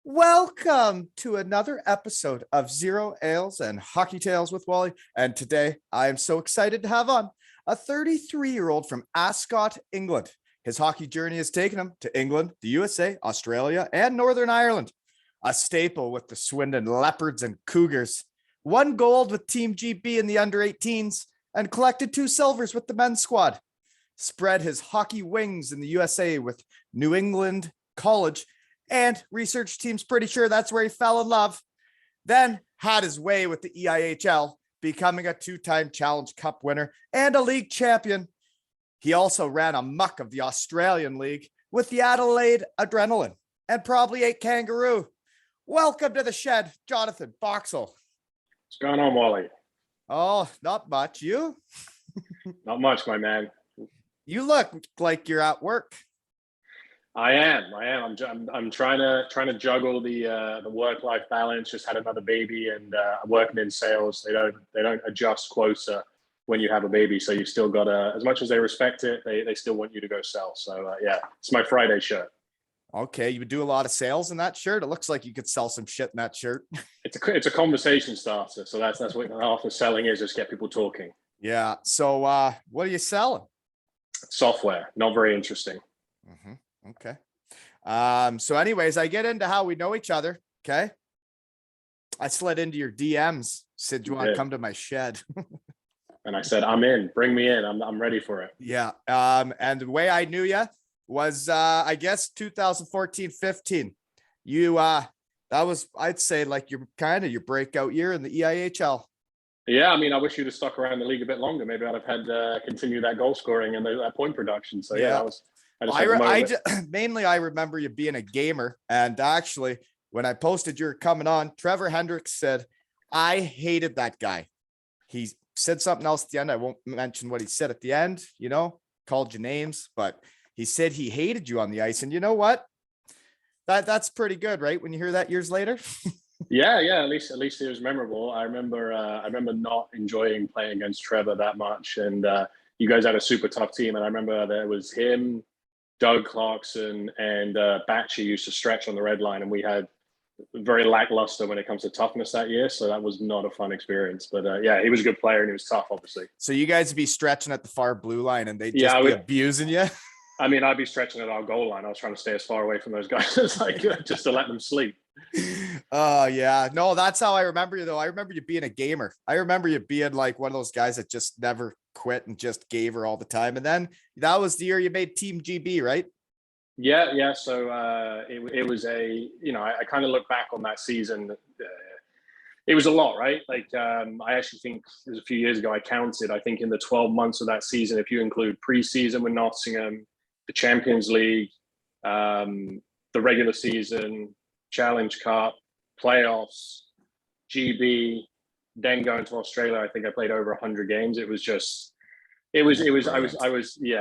Welcome to another episode of Zero Ales and Hockey Tales with Wally. And today I am so excited to have on a 33-year-old from Ascot, England. His hockey journey has taken him to England, the USA, Australia, and Northern Ireland. A staple with the Swindon Leopards and Cougars. Won gold with Team GB in the under-18s and collected 2 silvers with the men's squad. Spread his hockey wings in the USA with New England College, and research team's pretty sure that's where he fell in love. Then had his way with the EIHL, becoming a 2-time Challenge Cup winner and a league champion. He also ran a muck of the Australian League with the Adelaide Adrenaline and probably ate Kangaroo. Welcome to the shed, Jonathan Boxill. What's going on, Wally? Oh, not much. You? Not much, my man. You look like you're at work. I am. I'm trying to juggle the work-life balance. Just had another baby, and working in sales, they don't adjust closer when you have a baby. So you still got to, as much as they respect it, they still want you to go sell. So yeah, it's my Friday shirt. Okay, you would do a lot of sales in that shirt. It looks like you could sell some shit in that shirt. It's a conversation starter. So that's what half the selling is, just get people talking. Yeah. So what are you selling? Software. Not very interesting. Mm-hmm. Okay. So anyways, I get into how we know each other. Okay. I slid into your DMs, said, you want to come to my shed? And I said, I'm in, bring me in. I'm ready for it. Yeah. And the way I knew you was, I guess 2014-15. You, that was, I'd say, like your breakout year in the EIHL. Yeah, I mean, I wish you'd have stuck around the league a bit longer. Maybe I'd have had continued that goal scoring and that point production. So yeah, that was. Mainly I remember you being a gamer, and actually when I posted you're coming on, Trevor Hendricks said, I hated that guy. He said something else at the end. I won't mention what he said at the end, called you names, but he said he hated you on the ice. And you know what? That's pretty good, right? When you hear that years later. Yeah. At least it was memorable. I remember not enjoying playing against Trevor that much. And you guys had a super tough team. And I remember there was him, Doug Clarkson, and Batchy used to stretch on the red line, and we had very lackluster when it comes to toughness that year. So that was not a fun experience. But yeah, he was a good player and he was tough, obviously. So you guys would be stretching at the far blue line and they'd just be abusing you? I mean, I'd be stretching at our goal line. I was trying to stay as far away from those guys as I could, just to let them sleep. Oh, yeah. No, that's how I remember you, though. I remember you being a gamer. I remember you being like one of those guys that just never quit and just gave her all the time. And then that was the year you made Team GB, right? Yeah. So it was I kind of look back on that season. It was a lot, right? Like I actually think it was a few years ago, I counted, I think in the 12 months of that season, if you include preseason with Nottingham, the Champions League, the regular season, Challenge Cup, playoffs, GB, then going to Australia, I think I played over 100 games. It was yeah.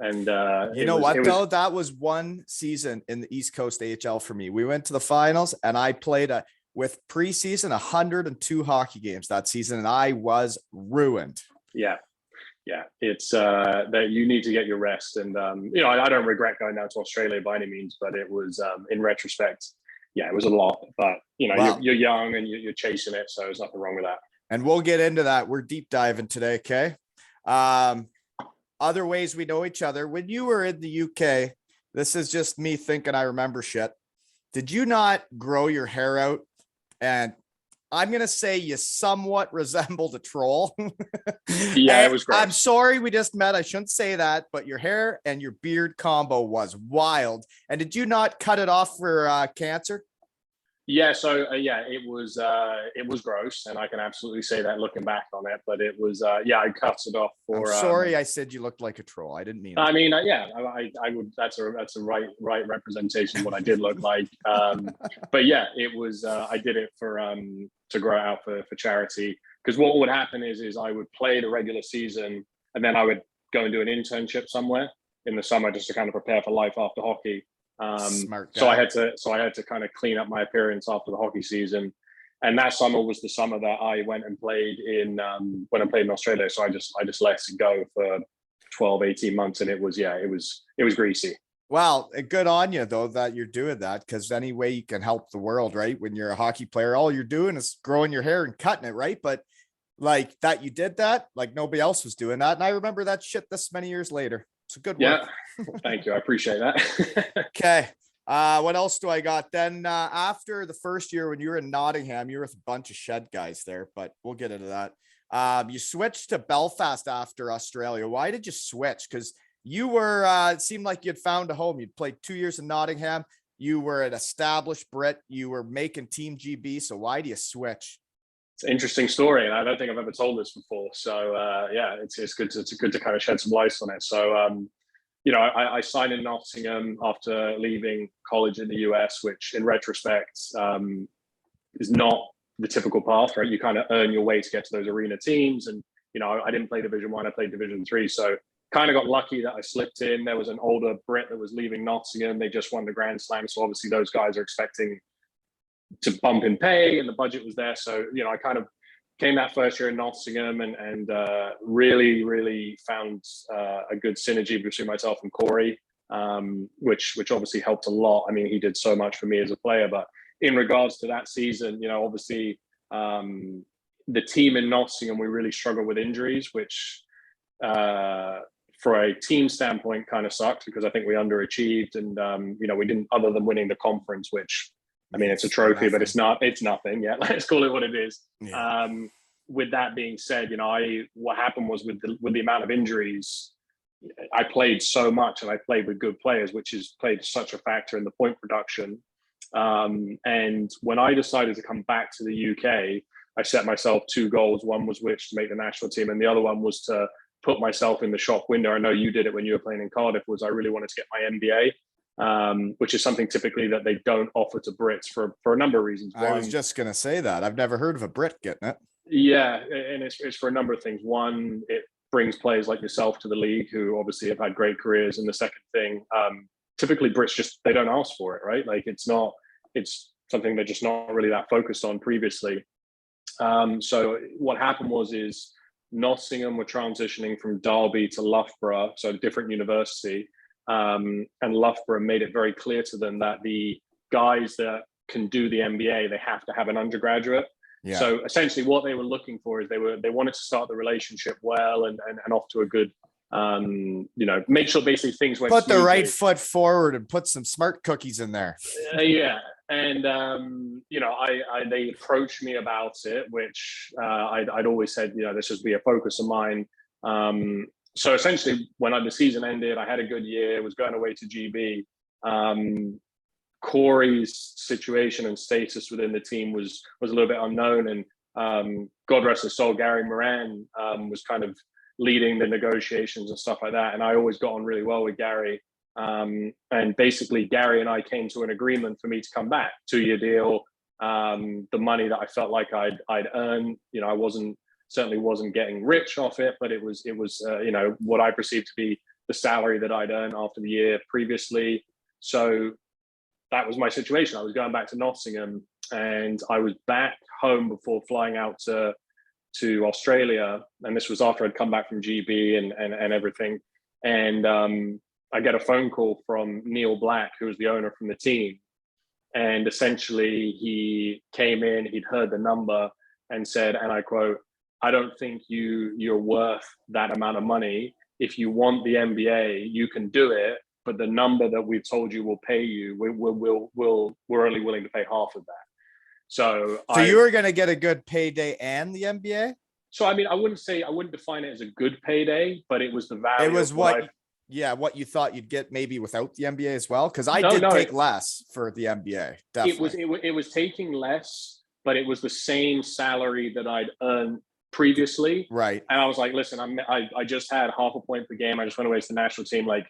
And that was one season in the East Coast AHL for me. We went to the finals and I played with preseason 102 hockey games that season, and I was ruined. Yeah. It's that you need to get your rest. And I don't regret going down to Australia by any means, but it was in retrospect, yeah, it was a lot. But you're young and you're chasing it, so there's nothing wrong with that. And we'll get into that. We're deep diving today, okay? Other ways we know each other. When you were in the UK, this is just me thinking I remember shit. Did you not grow your hair out? And I'm going to say you somewhat resembled a troll. Yeah, it was gross. I'm sorry we just met. I shouldn't say that, but your hair and your beard combo was wild. And did you not cut it off for cancer? Yeah, so it was gross, and I can absolutely say that looking back on it. But it was I cut it off for. I'm sorry, I said you looked like a troll. I didn't mean. I mean, I would. That's a right representation of what I did look like. But yeah, it was. I did it for to grow it out for charity. Because what would happen is I would play the regular season, and then I would go and do an internship somewhere in the summer just to kind of prepare for life after hockey. Smart guy. So I had to kind of clean up my appearance after the hockey season, and that summer was the summer that I went and played in when I played in Australia. So I just let it go for 12, 18 months, and it was greasy. Well, good on you though that you're doing that, because any way you can help the world, right? When you're a hockey player, all you're doing is growing your hair and cutting it, right? But like that, you did that, like nobody else was doing that. And I remember that shit this many years later. So good work. Yeah, thank you. I appreciate that. Okay. What else do I got? Then after the first year when you were in Nottingham, you were with a bunch of shed guys there, but we'll get into that. You switched to Belfast after Australia. Why did you switch? Because you were it seemed like you'd found a home. You'd played 2 years in Nottingham. You were an established Brit. You were making Team GB. So why do you switch? It's an interesting story, and I don't think I've ever told this before. So yeah, it's good to kind of shed some light on it. So I signed in Nottingham after leaving college in the US, which in retrospect is not the typical path, right? You kind of earn your way to get to those arena teams. And, I didn't play Division 1, I played Division 3. So kind of got lucky that I slipped in. There was an older Brit that was leaving Nottingham. They just won the Grand Slam. So obviously those guys are expecting to bump in pay, and the budget was there. So, I kind of came that first year in Nottingham and really found a good synergy between myself and Corey, which obviously helped a lot. I mean, he did so much for me as a player, but in regards to that season, obviously the team in Nottingham, we really struggled with injuries, which for a team standpoint kind of sucked, because I think we underachieved, and we didn't, other than winning the conference, which, I mean, it's a trophy, but it's nothing. Yeah, let's call it what it is. Yeah. With that being said, what happened was with the amount of injuries, I played so much and I played with good players, which has played such a factor in the point production. And when I decided to come back to the UK, I set myself 2 goals. One was which to make the national team, and the other one was to put myself in the shop window. I know you did it when you were playing in Cardiff. Was I really wanted to get my MBA, which is something typically that they don't offer to Brits for a number of reasons. I was just going to say that. I've never heard of a Brit getting it. Yeah, and it's for a number of things. One, it brings players like yourself to the league who obviously have had great careers. And the second thing, typically Brits they don't ask for it, right? Like it's something they're just not really that focused on previously. So what happened is Nottingham were transitioning from Derby to Loughborough, so a different university. And Loughborough made it very clear to them that the guys that can do the MBA, they have to have an undergraduate. Yeah. So essentially what they were looking for is they wanted to start the relationship well and off to a good, make sure basically things went put smoothly. The right foot forward and put some smart cookies in there. Yeah. And, they approached me about it, which I'd always said, this would be a focus of mine. So essentially when the season ended, I had a good year, was going away to GB. Corey's situation and status within the team was a little bit unknown, and God rest his soul, Gary Moran was kind of leading the negotiations and stuff like that. And I always got on really well with Gary. And basically Gary and I came to an agreement for me to come back, 2-year deal. The money that I felt like I'd earned, I certainly wasn't getting rich off it, but it was what I perceived to be the salary that I'd earned after the year previously. So that was my situation. I was going back to Nottingham, and I was back home before flying out to Australia. And this was after I'd come back from GB and everything. And I get a phone call from Neil Black, who was the owner from the team. And essentially he came in, he'd heard the number and said, and I quote, "I don't think you're worth that amount of money. If you want the MBA, you can do it. But the number that we've told you will pay you, we're only willing to pay half of that." So you were going to get a good payday and the MBA? So, I mean, I wouldn't define it as a good payday, but it was the value. It was what you thought you'd get maybe without the MBA as well. Cause I did take less for the MBA. Definitely. It was taking less, but it was the same salary that I'd earned previously. Right. And I was like, listen, I just had half a point per game. I just went away to the national team. Like,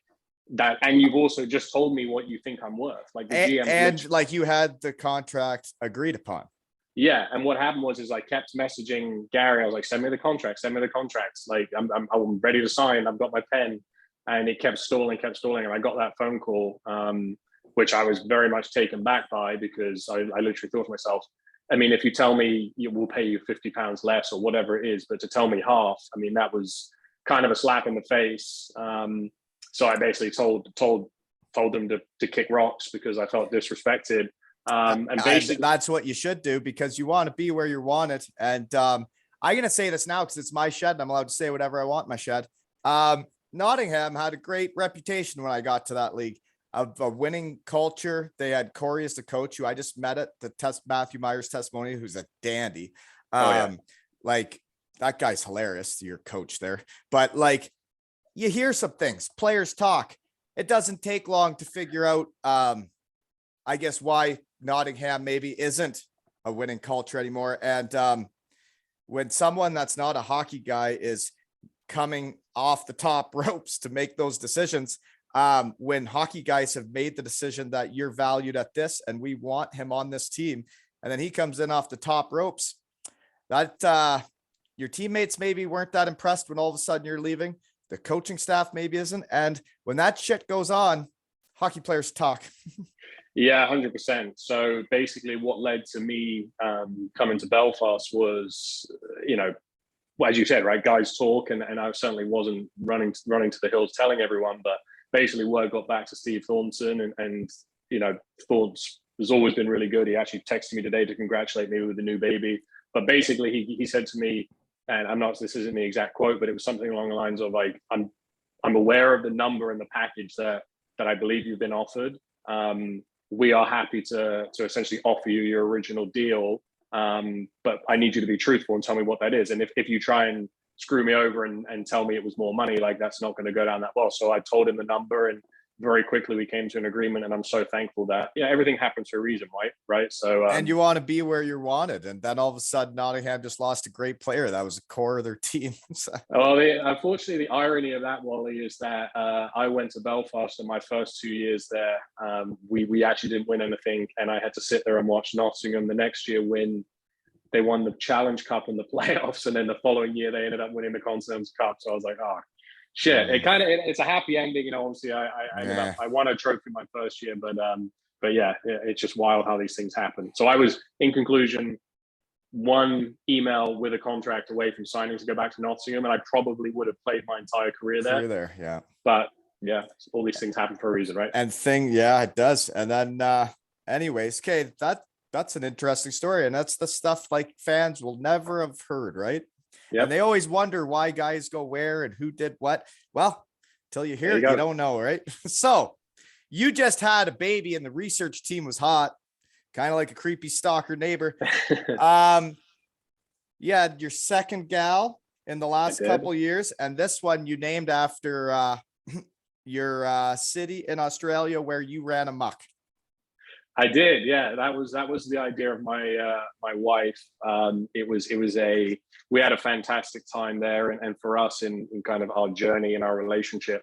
that, and you've also just told me what you think I'm worth, like the GM, and like you had the contract agreed upon. Yeah, and what happened was I kept messaging Gary. I was like, "Send me the contracts. Like, I'm ready to sign. I've got my pen," and it kept stalling, and I got that phone call, which I was very much taken back by, because I literally thought to myself, I mean, if you tell me we'll pay you £50 less or whatever it is, but to tell me half, I mean, that was kind of a slap in the face. So I basically told told them to kick rocks because I felt disrespected. And basically, that's what you should do, because you want to be where you're wanted. And I'm going to say this now because it's my shed and I'm allowed to say whatever I want in my shed. Nottingham had a great reputation when I got to that league of a winning culture. They had Corey as the coach, who I just met at the Matthew Myers testimony, who's a dandy. Like, that guy's hilarious, your coach there. But like, you hear some things, players talk. It doesn't take long to figure out, I guess, why Nottingham maybe isn't a winning culture anymore. And when someone that's not a hockey guy is coming off the top ropes to make those decisions, when hockey guys have made the decision that you're valued at this and we want him on this team, and then he comes in off the top ropes, that your teammates maybe weren't that impressed when all of a sudden you're leaving. The coaching staff maybe isn't. And when that shit goes on, hockey players talk. Yeah, 100%. So basically what led to me coming to Belfast was, as you said, right, guys talk, and I certainly wasn't running to the hills telling everyone, but basically word got back to Steve Thornton, and Thornton has always been really good. He actually texted me today to congratulate me with the new baby. But basically he said to me, and this isn't the exact quote, but it was something along the lines of like, I'm aware of the number and the package that I believe you've been offered. We are happy to essentially offer you your original deal. But I need you to be truthful and tell me what that is. And if you try and screw me over and tell me it was more money, like, that's not going to go down that well. So I told him the number, and very quickly we came to an agreement, and I'm so thankful that everything happens for a reason, right? So and you want to be where you're wanted, and then all of a sudden Nottingham just lost a great player that was the core of their team. Well, unfortunately, the irony of that, Wally, is that I went to Belfast in my first 2 years there. We actually didn't win anything, and I had to sit there and watch Nottingham the next year win. They won the Challenge Cup in the playoffs, and then the following year they ended up winning the Continental Cup. So I was like, oh, shit. It's a happy ending, obviously I ended up, I won a trophy my first year, but yeah, it's just wild how these things happen. So I was, in conclusion, one email with a contract away from signing to go back to Nottingham, and I probably would have played my entire career there. Yeah. But yeah, all these things happen for a reason, right? And it does. And then anyways, okay, that's an interesting story, and that's the stuff like fans will never have heard, right? Yep. And they always wonder why guys go where and who did what. Well, till you hear it, you don't know, right? So you just had a baby and the research team was hot, kind of like a creepy stalker neighbor. You had your second gal in the last couple years, and this one you named after your city in Australia where you ran amok. I did, yeah. That was the idea of my wife. We had a fantastic time there, and for us in kind of our journey and our relationship,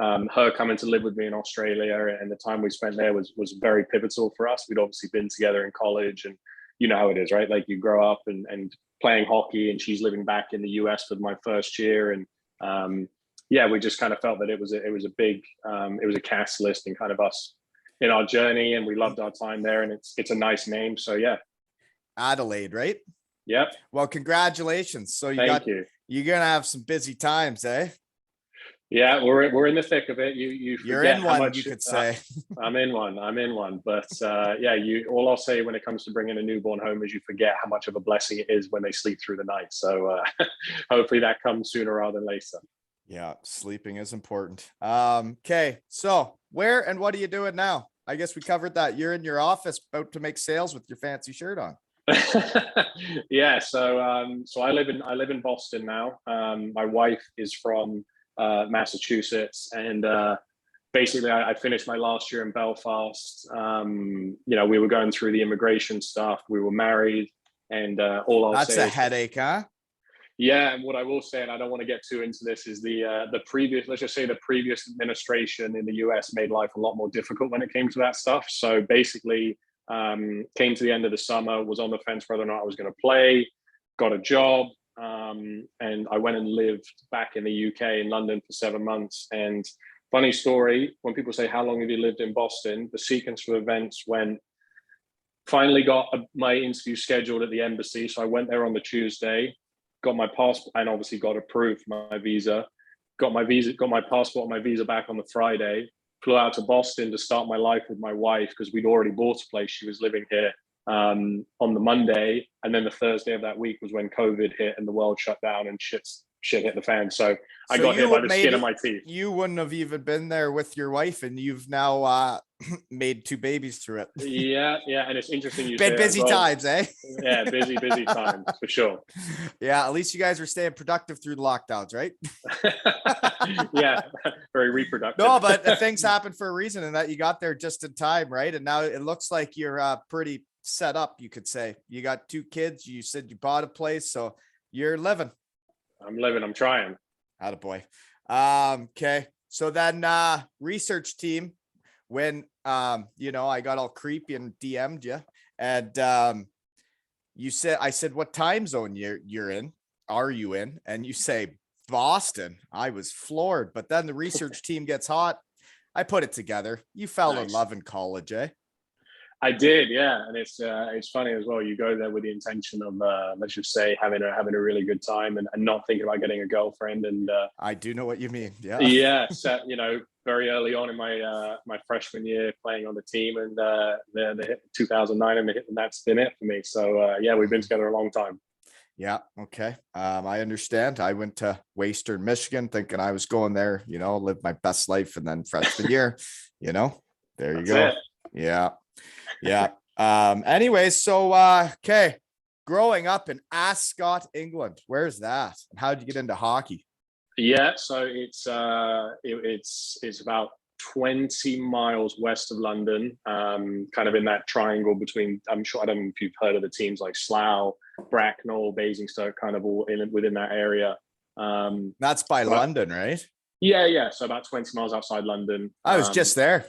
her coming to live with me in Australia and the time we spent there was very pivotal for us. We'd obviously been together in college, and you know how it is, right? Like, you grow up and playing hockey, and she's living back in the US for my first year, and we just kind of felt that it was a catalyst in kind of us in our journey, and we loved our time there, and it's a nice name. So yeah. Adelaide, right? Yep. Well, congratulations. So you're gonna have some busy times, eh? Yeah, we're in the thick of it. You're in one, you could say. I'm in one. But all I'll say when it comes to bringing a newborn home is you forget how much of a blessing it is when they sleep through the night. So hopefully that comes sooner rather than later. Yeah, sleeping is important. Okay, so where and what are you doing now? I guess we covered that. You're in your office about to make sales with your fancy shirt on. Yeah, so I live in Boston now. My wife is from Massachusetts, and basically I finished my last year in Belfast. We were going through the immigration stuff. We were married, and that's a headache, huh? Yeah, and what I will say, and I don't want to get too into this, is the previous administration in the US made life a lot more difficult when it came to that stuff. So basically, came to the end of the summer, was on the fence whether or not I was going to play, got a job, and I went and lived back in the UK in London for 7 months. And funny story, when people say, how long have you lived in Boston? The sequence of events finally got my interview scheduled at the embassy. So I went there on the Tuesday, got my passport, and obviously got approved for my visa. Got my passport and my visa back on the Friday. flew out to Boston to start my life with my wife because we'd already bought a place. She was living here on the Monday, and then the Thursday of that week was when COVID hit and the world shut down and shit hit the fan. So I got here by the skin of my teeth. You wouldn't have even been there with your wife, and you've now made 2 babies through it. Yeah, and it's interesting you been say busy times, eh? Yeah, busy times for sure. Yeah, at least you guys were staying productive through the lockdowns, right? Yeah, very reproductive. No, but things happen for a reason, and that you got there just in time, right? And now it looks like you're pretty set up, you could say. You got 2 kids. You said you bought a place, so you're living. I'm living. I'm trying. Attaboy. Okay. So then research team, when I got all creepy and DM'd you, and I said, what time zone you're in? Are you in? And you say Boston. I was floored. But then the research team gets hot. I put it together. You fell in love in college, eh? I did, yeah, and it's funny as well. You go there with the intention of let's just say having a really good time and not thinking about getting a girlfriend. And I do know what you mean. Yeah, yeah. So very early on in my freshman year playing on the team, and they hit 2009, and that's been it for me. So yeah, we've been together a long time. Yeah. Okay. I understand. I went to Western Michigan thinking I was going there, live my best life, and then freshman year, there you go. It. Yeah. Yeah. Anyways, so okay. Growing up in Ascot, England, where's that? And how did you get into hockey? Yeah, so it's about 20 miles west of London, kind of in that triangle between. I don't know if you've heard of the teams like Slough, Bracknell, Basingstoke, kind of all within that area. That's by London, right? Yeah. So about 20 miles outside London. I was just there.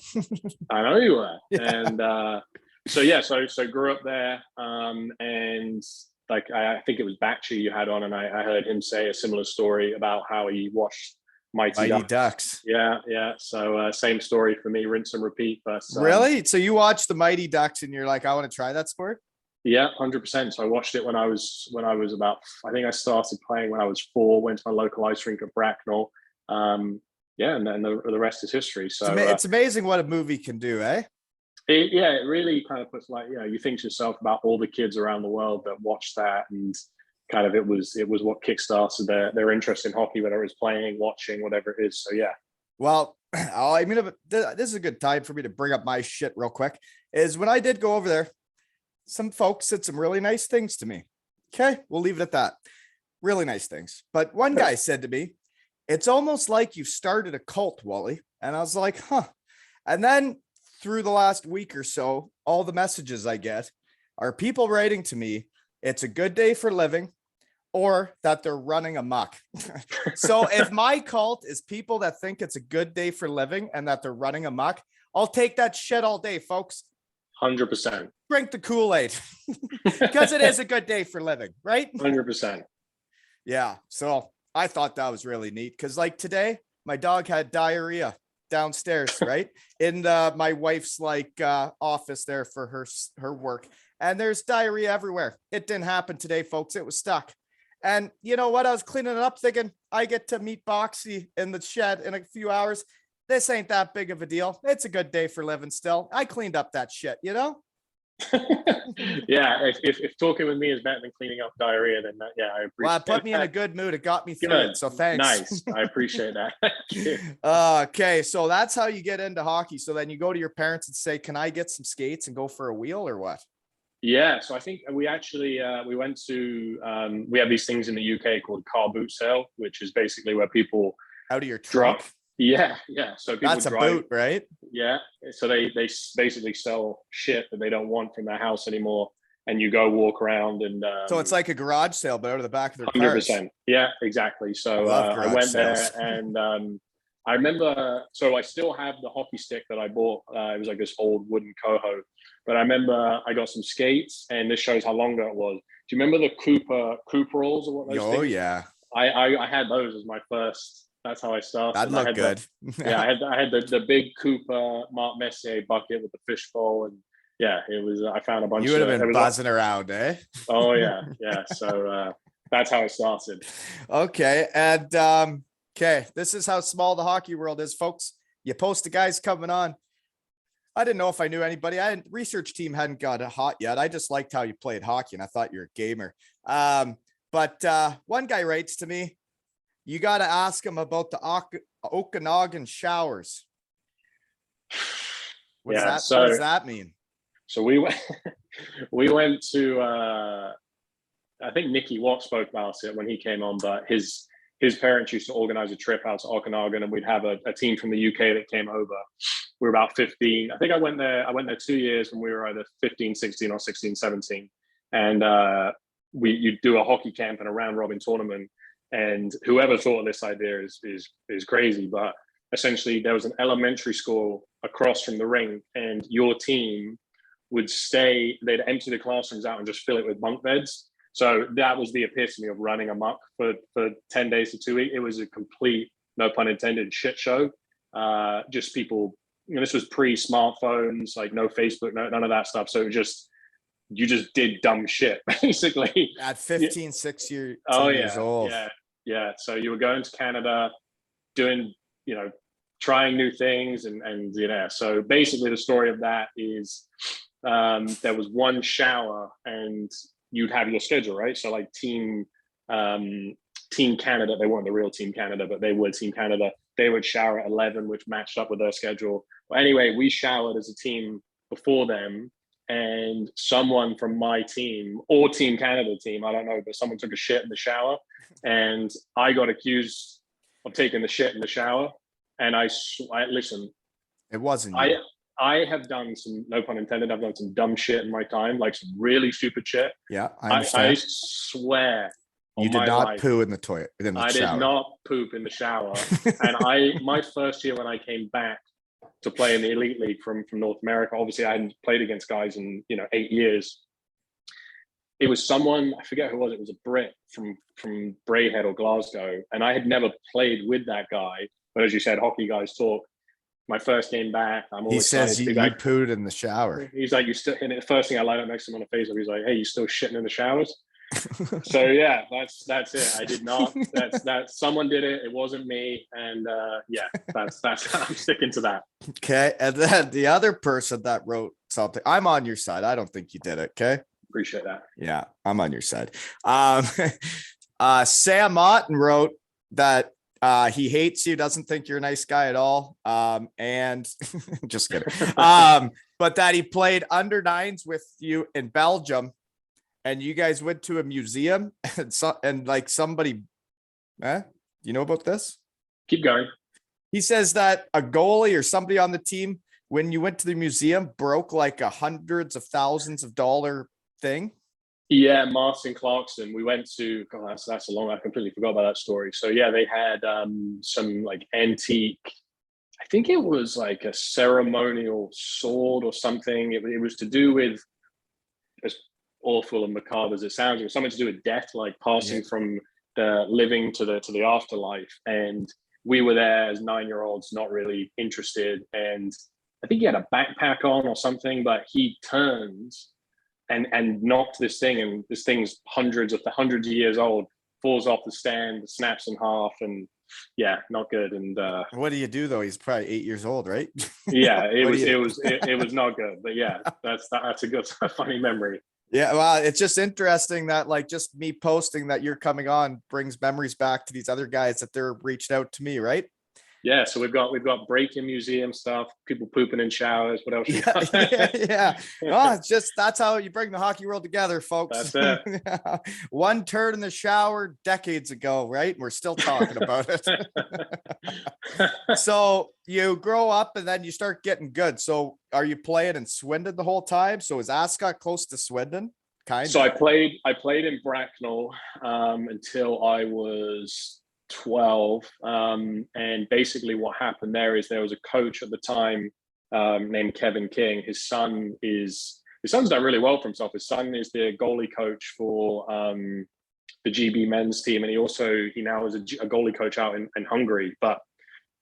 I know you were. Yeah. And so grew up there. And like, I think it was Batchy you had on, and I heard him say a similar story about how he watched Mighty Ducks. Yeah. So same story for me, rinse and repeat. But really? So you watched the Mighty Ducks and you're like, I want to try that sport? Yeah, 100%. So I watched it when I was about, I think I started playing when I was 4, went to my local ice rink at Bracknell. And then the rest is history. So it's amazing what a movie can do, eh? It really kind of puts, like, you think to yourself about all the kids around the world that watched that, and kind of it was what kickstarted their interest in hockey, whether it was playing, watching, whatever it is. So yeah. Well, I mean, this is a good time for me to bring up my shit real quick. Is when I did go over there, some folks said some really nice things to me. Okay, we'll leave it at that. Really nice things. But one guy said to me, it's almost like you've started a cult, Wally. And I was like, huh. And then through the last week or so, all the messages I get are people writing to me, it's a good day for living, or that they're running amok. So if my cult is people that think it's a good day for living and that they're running amok, I'll take that shit all day, folks. 100%. Drink the Kool-Aid because it is a good day for living, right? 100%. Yeah. So I thought that was really neat because, like, today, my dog had diarrhea downstairs, right? In my wife's office there for her work. And there's diarrhea everywhere. It didn't happen today, folks. It was stuck. And you know what? I was cleaning it up thinking I get to meet Boxill in the shed in a few hours. This ain't that big of a deal. It's a good day for living still. I cleaned up that shit, Yeah, if talking with me is better than cleaning up diarrhea, then yeah, I appreciate. Well, it put me in a good mood. It got me through it. So thanks. Nice. I appreciate that. Okay, so that's how you get into hockey. So then you go to your parents and say, "Can I get some skates and go for a wheel or what?" Yeah, so I think we actually we went to we have these things in the UK called car boot sale, which is basically where people out of your truck. Yeah. So people that's a boot, right? Yeah. So they basically sell shit that they don't want from their house anymore, and you go walk around and. So it's like a garage sale, but out of the back of their 100%. cars. Yeah, exactly. So I went sales. There and I remember. So I still have the hockey stick that I bought. It was like this old wooden Coho, but I remember I got some skates, and this shows how long ago it was. Do you remember the Cooper rolls or what those things? Oh yeah. I had those as my first. That's how I started. That looked good. I had the big Cooper Mark Messier bucket with the fishbowl, and yeah, it was. I found a bunch. You would have been buzzing around, eh? Oh yeah. So that's how it started. Okay, and okay, this is how small the hockey world is, folks. You post the guys coming on. I didn't know if I knew anybody. Research team hadn't got hot yet. I just liked how you played hockey, and I thought you're a gamer. But one guy writes to me, you got to ask him about the Okanagan showers. What does that mean? So we went, we went to, I think Nicky Watt spoke about it when he came on, but his parents used to organize a trip out to Okanagan, and we'd have a team from the UK that came over. We were about 15. I think I went there 2 years when we were either 15, 16 or 16, 17. And you'd do a hockey camp and a round robin tournament. And whoever thought of this idea is crazy. But essentially there was an elementary school across from the rink, and your team would stay, they'd empty the classrooms out and just fill it with bunk beds. So that was the epitome of running amok for 10 days to 2 weeks. It was a complete, no pun intended, shit show. Just people, this was pre-smartphones, like no Facebook, none of that stuff. So you just did dumb shit, basically. At 15, 6 years, years old. Yeah. So you were going to Canada, doing, trying new things, and so basically the story of that is there was one shower, and you'd have your schedule, right? So like Team Canada, they weren't the real Team Canada, but they were Team Canada. They would shower at 11, which matched up with their schedule. But anyway, we showered as a team before them, and someone from my team or Team Canada team, I don't know, but someone took a shit in the shower, and I got accused of taking the shit in the shower. And I listen, it wasn't you. I have done some, no pun intended, I've done some dumb shit in my time, like some really stupid shit. Yeah, I understand. I swear. You did not poo in the toilet. I did not poop in the shower. And my first year when I came back to play in the Elite League from North America, obviously I hadn't played against guys in 8 years. It was someone, I forget who it was a Brit from Braehead or Glasgow, and I had never played with that guy. But as you said, hockey guys talk. My first game back, he says you pooed in the shower. He's like, you still, and the first thing I lined up next to him on the Facebook, he's like, hey, you still shitting in the showers? So yeah, that's it. I did not. That's someone did it. It wasn't me. And that's I'm sticking to that. Okay. And then the other person that wrote something, I'm on your side. I don't think you did it. Okay. Appreciate that. Yeah, I'm on your side. Sam Otten wrote that he hates you, doesn't think you're a nice guy at all. And just kidding. But that he played under nines with you in Belgium, and you guys went to a museum, and like somebody, you know about this? Keep going. He says that a goalie or somebody on the team, when you went to the museum, broke like hundreds of thousands of dollar thing. Yeah, Martin Clarkson. We went to, God, that's a long, I completely forgot about that story. So yeah, they had some like antique, I think it was like a ceremonial sword or something. It was to do with, as awful and macabre as it sounds, it was something to do with death, like passing from the living to the afterlife. And we were there as 9-year-olds, not really interested. And I think he had a backpack on or something, but he turns and knocked this thing, and this thing's hundreds of years old, falls off the stand, snaps in half, and yeah, not good. And what do you do though? He's probably 8 years old, right? Yeah, it was not good. But yeah, that's a good, funny memory. Yeah, well, it's just interesting that like just me posting that you're coming on brings memories back to these other guys that they're reached out to me, right? Yeah, so we've got break-in museum stuff, people pooping in showers. What else? Yeah. Oh, it's just, that's how you bring the hockey world together, folks. That's it. Yeah. One turd in the shower decades ago, right? We're still talking about it. So you grow up and then you start getting good. So are you playing in Swindon the whole time? So is Ascot close to Swindon? Kind of. So I played in Bracknell until I was 12, and basically what happened there is there was a coach at the time named Kevin King. His son's done really well for himself. His son is the goalie coach for the GB men's team, and he now is a goalie coach out in Hungary. But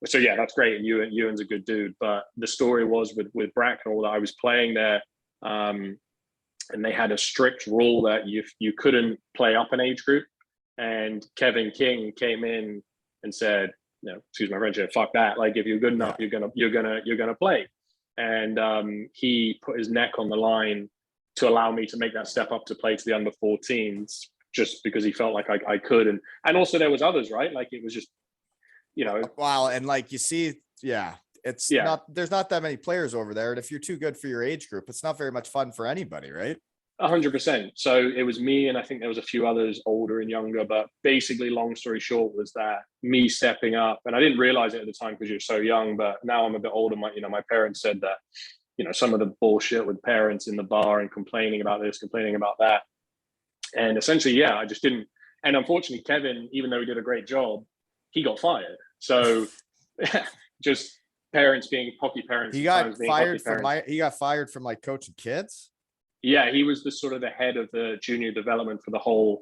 so yeah, that's great. And Ewan's a good dude. But the story was with Bracknell that I was playing there, and they had a strict rule that you couldn't play up an age group. And Kevin King came in and said, excuse my French here, fuck that. Like if you're good enough, you're gonna play. And he put his neck on the line to allow me to make that step up to play to the under 14s, just because he felt like I could. And also there was others, right? Like it was just, Wow. And like you see, it's not, there's not that many players over there. And if you're too good for your age group, it's not very much fun for anybody, right? 100%. So it was me, and I think there was a few others older and younger, but basically long story short was that me stepping up, and I didn't realize it at the time because you're so young, but now I'm a bit older. My parents said that, some of the bullshit with parents in the bar and complaining about this, complaining about that. And essentially, I just didn't. And unfortunately, Kevin, even though he did a great job, he got fired. So just parents being hockey parents. He got fired from like coaching kids. Yeah, he was the sort of the head of the junior development for the whole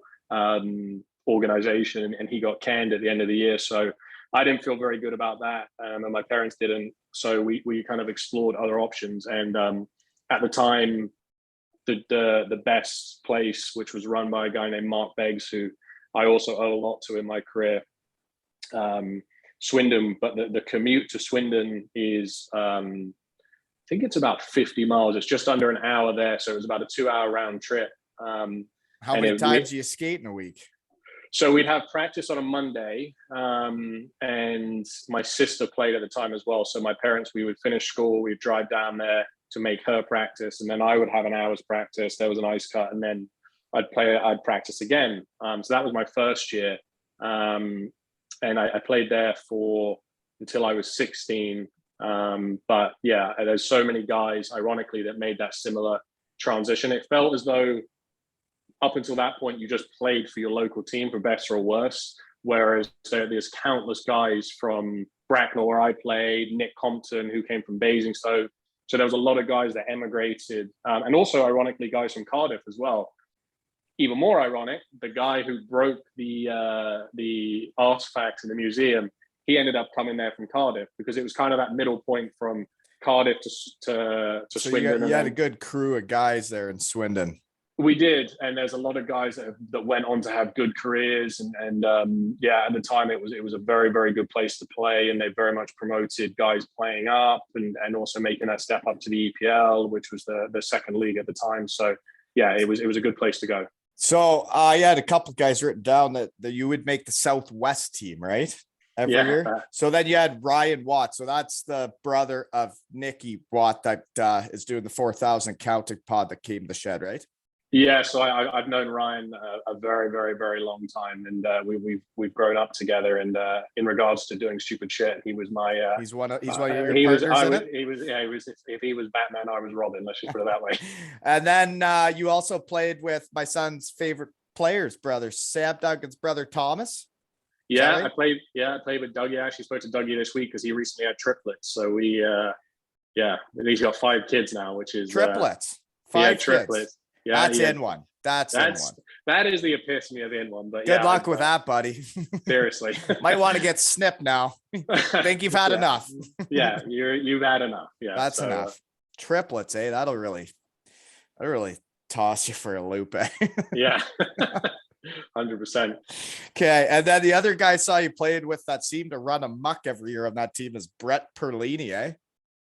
organization, and he got canned at the end of the year. So I didn't feel very good about that, and my parents didn't. So we kind of explored other options, and at the time, the best place, which was run by a guy named Mark Beggs, who I also owe a lot to in my career, Swindon. But the commute to Swindon is, I think it's about 50 miles. It's just under an hour there. So it was about a 2-hour round trip. How many times do you skate in a week? So we'd have practice on a Monday. And my sister played at the time as well. So my parents, we would finish school, we'd drive down there to make her practice. And then I would have an hour's practice. There was an ice cut. And then I'd practice again. So that was my first year. And I played there until I was 16. But there's so many guys, ironically, that made that similar transition. It felt as though up until that point, you just played for your local team, for better or worse. Whereas there's countless guys from Bracknell, where I played, Nick Compton, who came from Basingstoke. So there was a lot of guys that emigrated, and also ironically, guys from Cardiff as well. Even more ironic, the guy who broke the artifact in the museum, he ended up coming there from Cardiff, because it was kind of that middle point from Cardiff to so Swindon. You had a good crew of guys there in Swindon. We did, and there's a lot of guys that went on to have good careers, and at the time it was a very, very good place to play, and they very much promoted guys playing up and also making that step up to the EPL, which was the second league at the time. So it was a good place to go. So I had a couple of guys written down that you would make the Southwest team, right? Every year. So then you had Ryan Watt. So that's the brother of Nicky Watt that is doing the 4,000 Celtic pod that came to the shed, right? Yeah, so I've known Ryan a very, very, very long time, and we've grown up together. And in regards to doing stupid shit, he was my he's one of your partners. He was if he was Batman, I was Robin. Let's just put it that way. And then you also played with my son's favorite players, brother Sam Duncan's brother Thomas. Yeah, I played with Dougie. I actually spoke to Dougie this week because he recently had triplets. So we he's got 5 kids now, which is triplets. 5 triplets. Kids. Yeah, that's in one. That's in one. That is the epitome of in one. But good luck with that, buddy. Seriously, might want to get snipped now. Think you've had enough. You've had enough. Yeah, that's enough. Triplets, that'll really toss you for a loop. Yeah. 100%. Okay, and then the other guy I saw you played with that seemed to run amok every year on that team is Brett Perlini,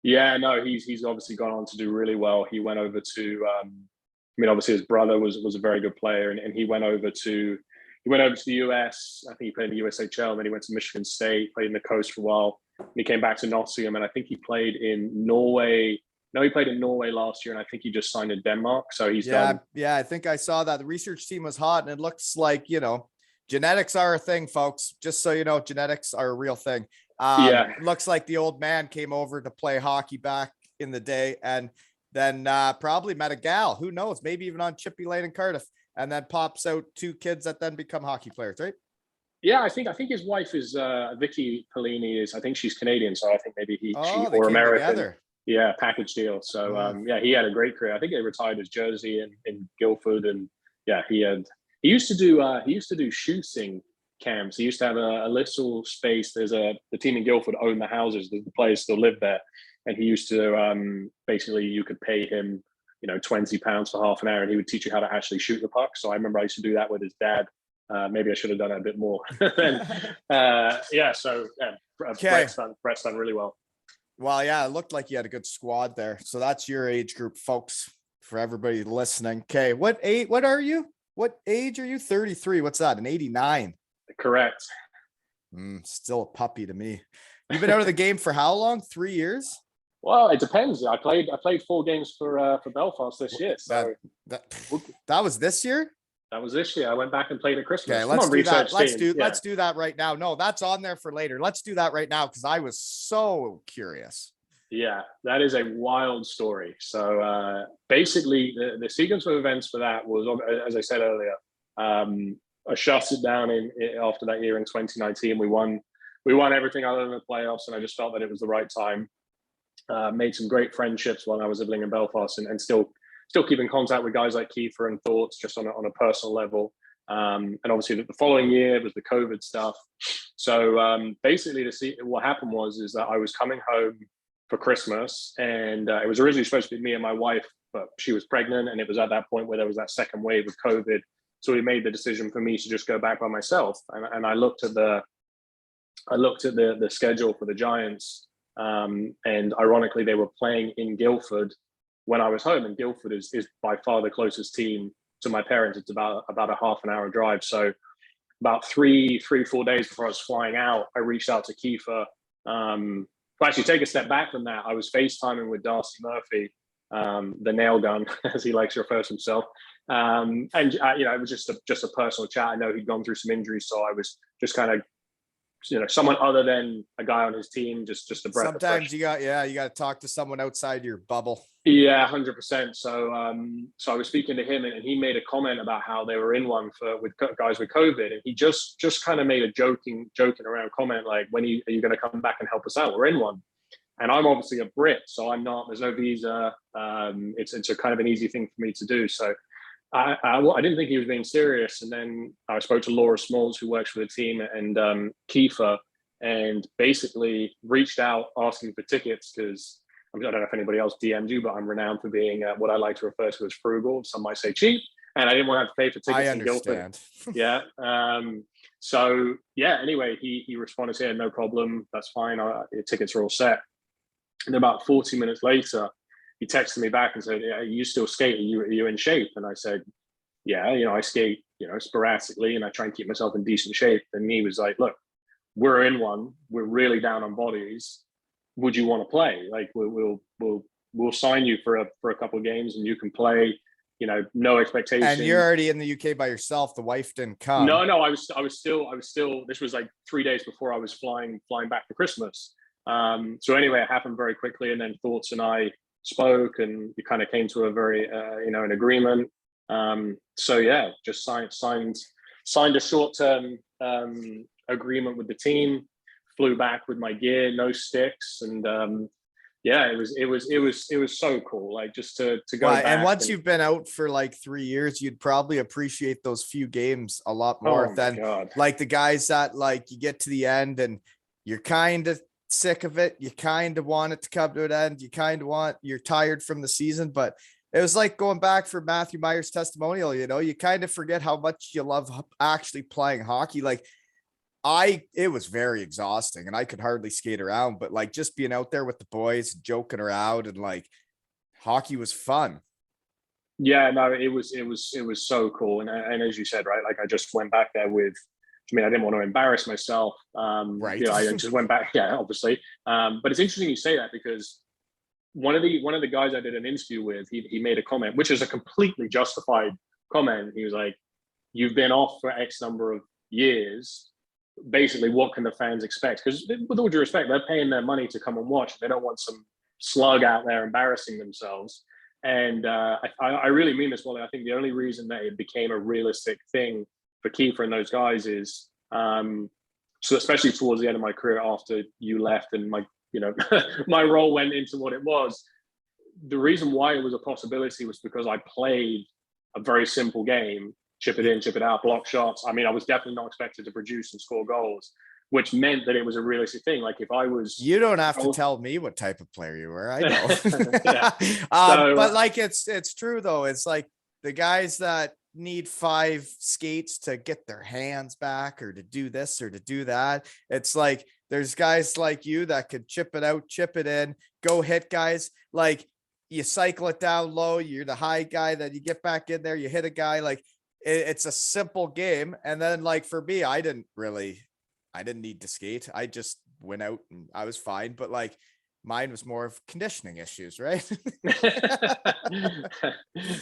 Yeah, no, he's obviously gone on to do really well. He went over to, obviously his brother was a very good player, and he went over to the US. I think he played in the USHL, then he went to Michigan State, played in the coast for a while. And he came back to Nottingham, and I think he played in Norway. No, he played in Norway last year, and I think he just signed in Denmark. So he's done. Yeah, I think I saw that. The research team was hot, and it looks like, genetics are a thing, folks. Just so you know, genetics are a real thing. Looks like the old man came over to play hockey back in the day, and then probably met a gal. Who knows? Maybe even on Chippy Lane in Cardiff, and then pops out 2 kids that then become hockey players, right? Yeah, I think his wife is Vicky Perlini. I think she's Canadian, so I think maybe she or American. Together. Yeah, package deal. So he had a great career. I think he retired as Jersey in Guildford, and he used to do shooting camps. He used to have a little space. The team in Guildford owned the houses. The players still live there, and he used to basically you could pay him £20 for half an hour, and he would teach you how to actually shoot the puck. So I remember I used to do that with his dad Maybe I should have done it a bit more. Okay. Brett's done really well. Well, yeah, it looked like you had a good squad there. So that's your age group, folks, for everybody listening. Okay. What are you? What age are you? 33. What's that? An 89. Correct. Still a puppy to me. You've been out of the game for how long? 3 years? Well, it depends. I played 4 games for Belfast this year. So that was this year? That was this year. I went back and played at Christmas. Okay, let's do that. Let's do that right now. No, that's on there for later. Let's do that right now because I was so curious. Yeah, that is a wild story. So basically, the sequence of events for that was, as I said earlier, I shut it down after that year in 2019. We won everything other than the playoffs, and I just felt that it was the right time. Made some great friendships while I was living in Belfast, and still keep in contact with guys like Kiefer and Thoughts just on a personal level. And obviously the following year was the COVID stuff. So basically what happened is that I was coming home for Christmas, and it was originally supposed to be me and my wife, but she was pregnant, and it was at that point where there was that second wave of COVID. So we made the decision for me to just go back by myself. And I looked at the schedule for the Giants, and ironically they were playing in Guildford when I was home, and Guildford is by far the closest team to my parents. It's about a half an hour drive. So about 4 days before I was flying out, I reached out to Kiefer. Well, actually, take a step back from that. I was FaceTiming with Darcy Murphy, the nail gun, as he likes to refer to himself. And it was just a personal chat. I know he'd gone through some injuries, so I was just kind of, someone other than a guy on his team, just a breath. Sometimes you got to talk to someone outside your bubble. Yeah, 100%. So I was speaking to him, and he made a comment about how they were in one with guys with COVID, and he just kind of made a joking around comment like, "When are you going to come back and help us out? We're in one." And I'm obviously a Brit, so I'm not. There's no visa. It's a kind of an easy thing for me to do. So I didn't think he was being serious, and then I spoke to Laura Smalls, who works for the team, and Kiefer, and basically reached out asking for tickets because I don't know if anybody else DM'd you, but I'm renowned for being what I like to refer to as frugal. Some might say cheap, and I didn't want to have to pay for tickets. I understand. In Guildford. Yeah. So yeah. Anyway, he responded saying, "No problem, that's fine. Your tickets are all set." And about 40 minutes later, he texted me back and said, "Are you still skating? Are you in shape?" And I said, "Yeah, I skate, sporadically, and I try and keep myself in decent shape." And he was like, "Look, we're in one. We're really down on bodies. Would you want to play? Like, we'll sign you for a couple of games, and you can play. No expectation." And you're already in the UK by yourself. The wife didn't come. No, I was still. This was like 3 days before I was flying back for Christmas. So anyway, it happened very quickly, and then Thoughts and I spoke, and we kind of came to a very an agreement. So yeah, just signed a short-term agreement with the team. Flew back with my gear, no sticks, and it was so cool. Like just to go back. And once you've been out for like 3 years, you'd probably appreciate those few games a lot more than like the guys that like you get to the end and you're kind of sick of it. You kind of want it to come to an end. You're tired from the season, but it was like going back for Matthew Meyer's testimonial. You kind of forget how much you love actually playing hockey. Like it was very exhausting and I could hardly skate around, but like just being out there with the boys, joking around, and like hockey was fun. Yeah, no, it was so cool. And as you said, right, like I just went back there I didn't want to embarrass myself. Right. I just went back. Yeah, obviously. But it's interesting you say that because one of the guys I did an interview with, he made a comment, which is a completely justified comment. He was like, "You've been off for X number of years. Basically, what can the fans expect?" Because with all due respect, they're paying their money to come and watch. They don't want some slug out there embarrassing themselves. And I really mean this, Wally. I think the only reason that it became a realistic thing for Kiefer and those guys is, so especially towards the end of my career after you left and my my role went into what it was. The reason why it was a possibility was because I played a very simple game. Chip it in, chip it out, block shots. I was definitely not expected to produce and score goals, which meant that it was a realistic thing. Like if I was, you don't have to tell me what type of player you were. I know, yeah. but like it's true though. It's like the guys that need 5 skates to get their hands back or to do this or to do that. It's like there's guys like you that could chip it out, chip it in, go hit guys. Like you cycle it down low, you're the high guy, that you get back in there, you hit a guy. Like it's a simple game. And then like for me, I didn't need to skate. I just went out and I was fine. But like mine was more of conditioning issues, right?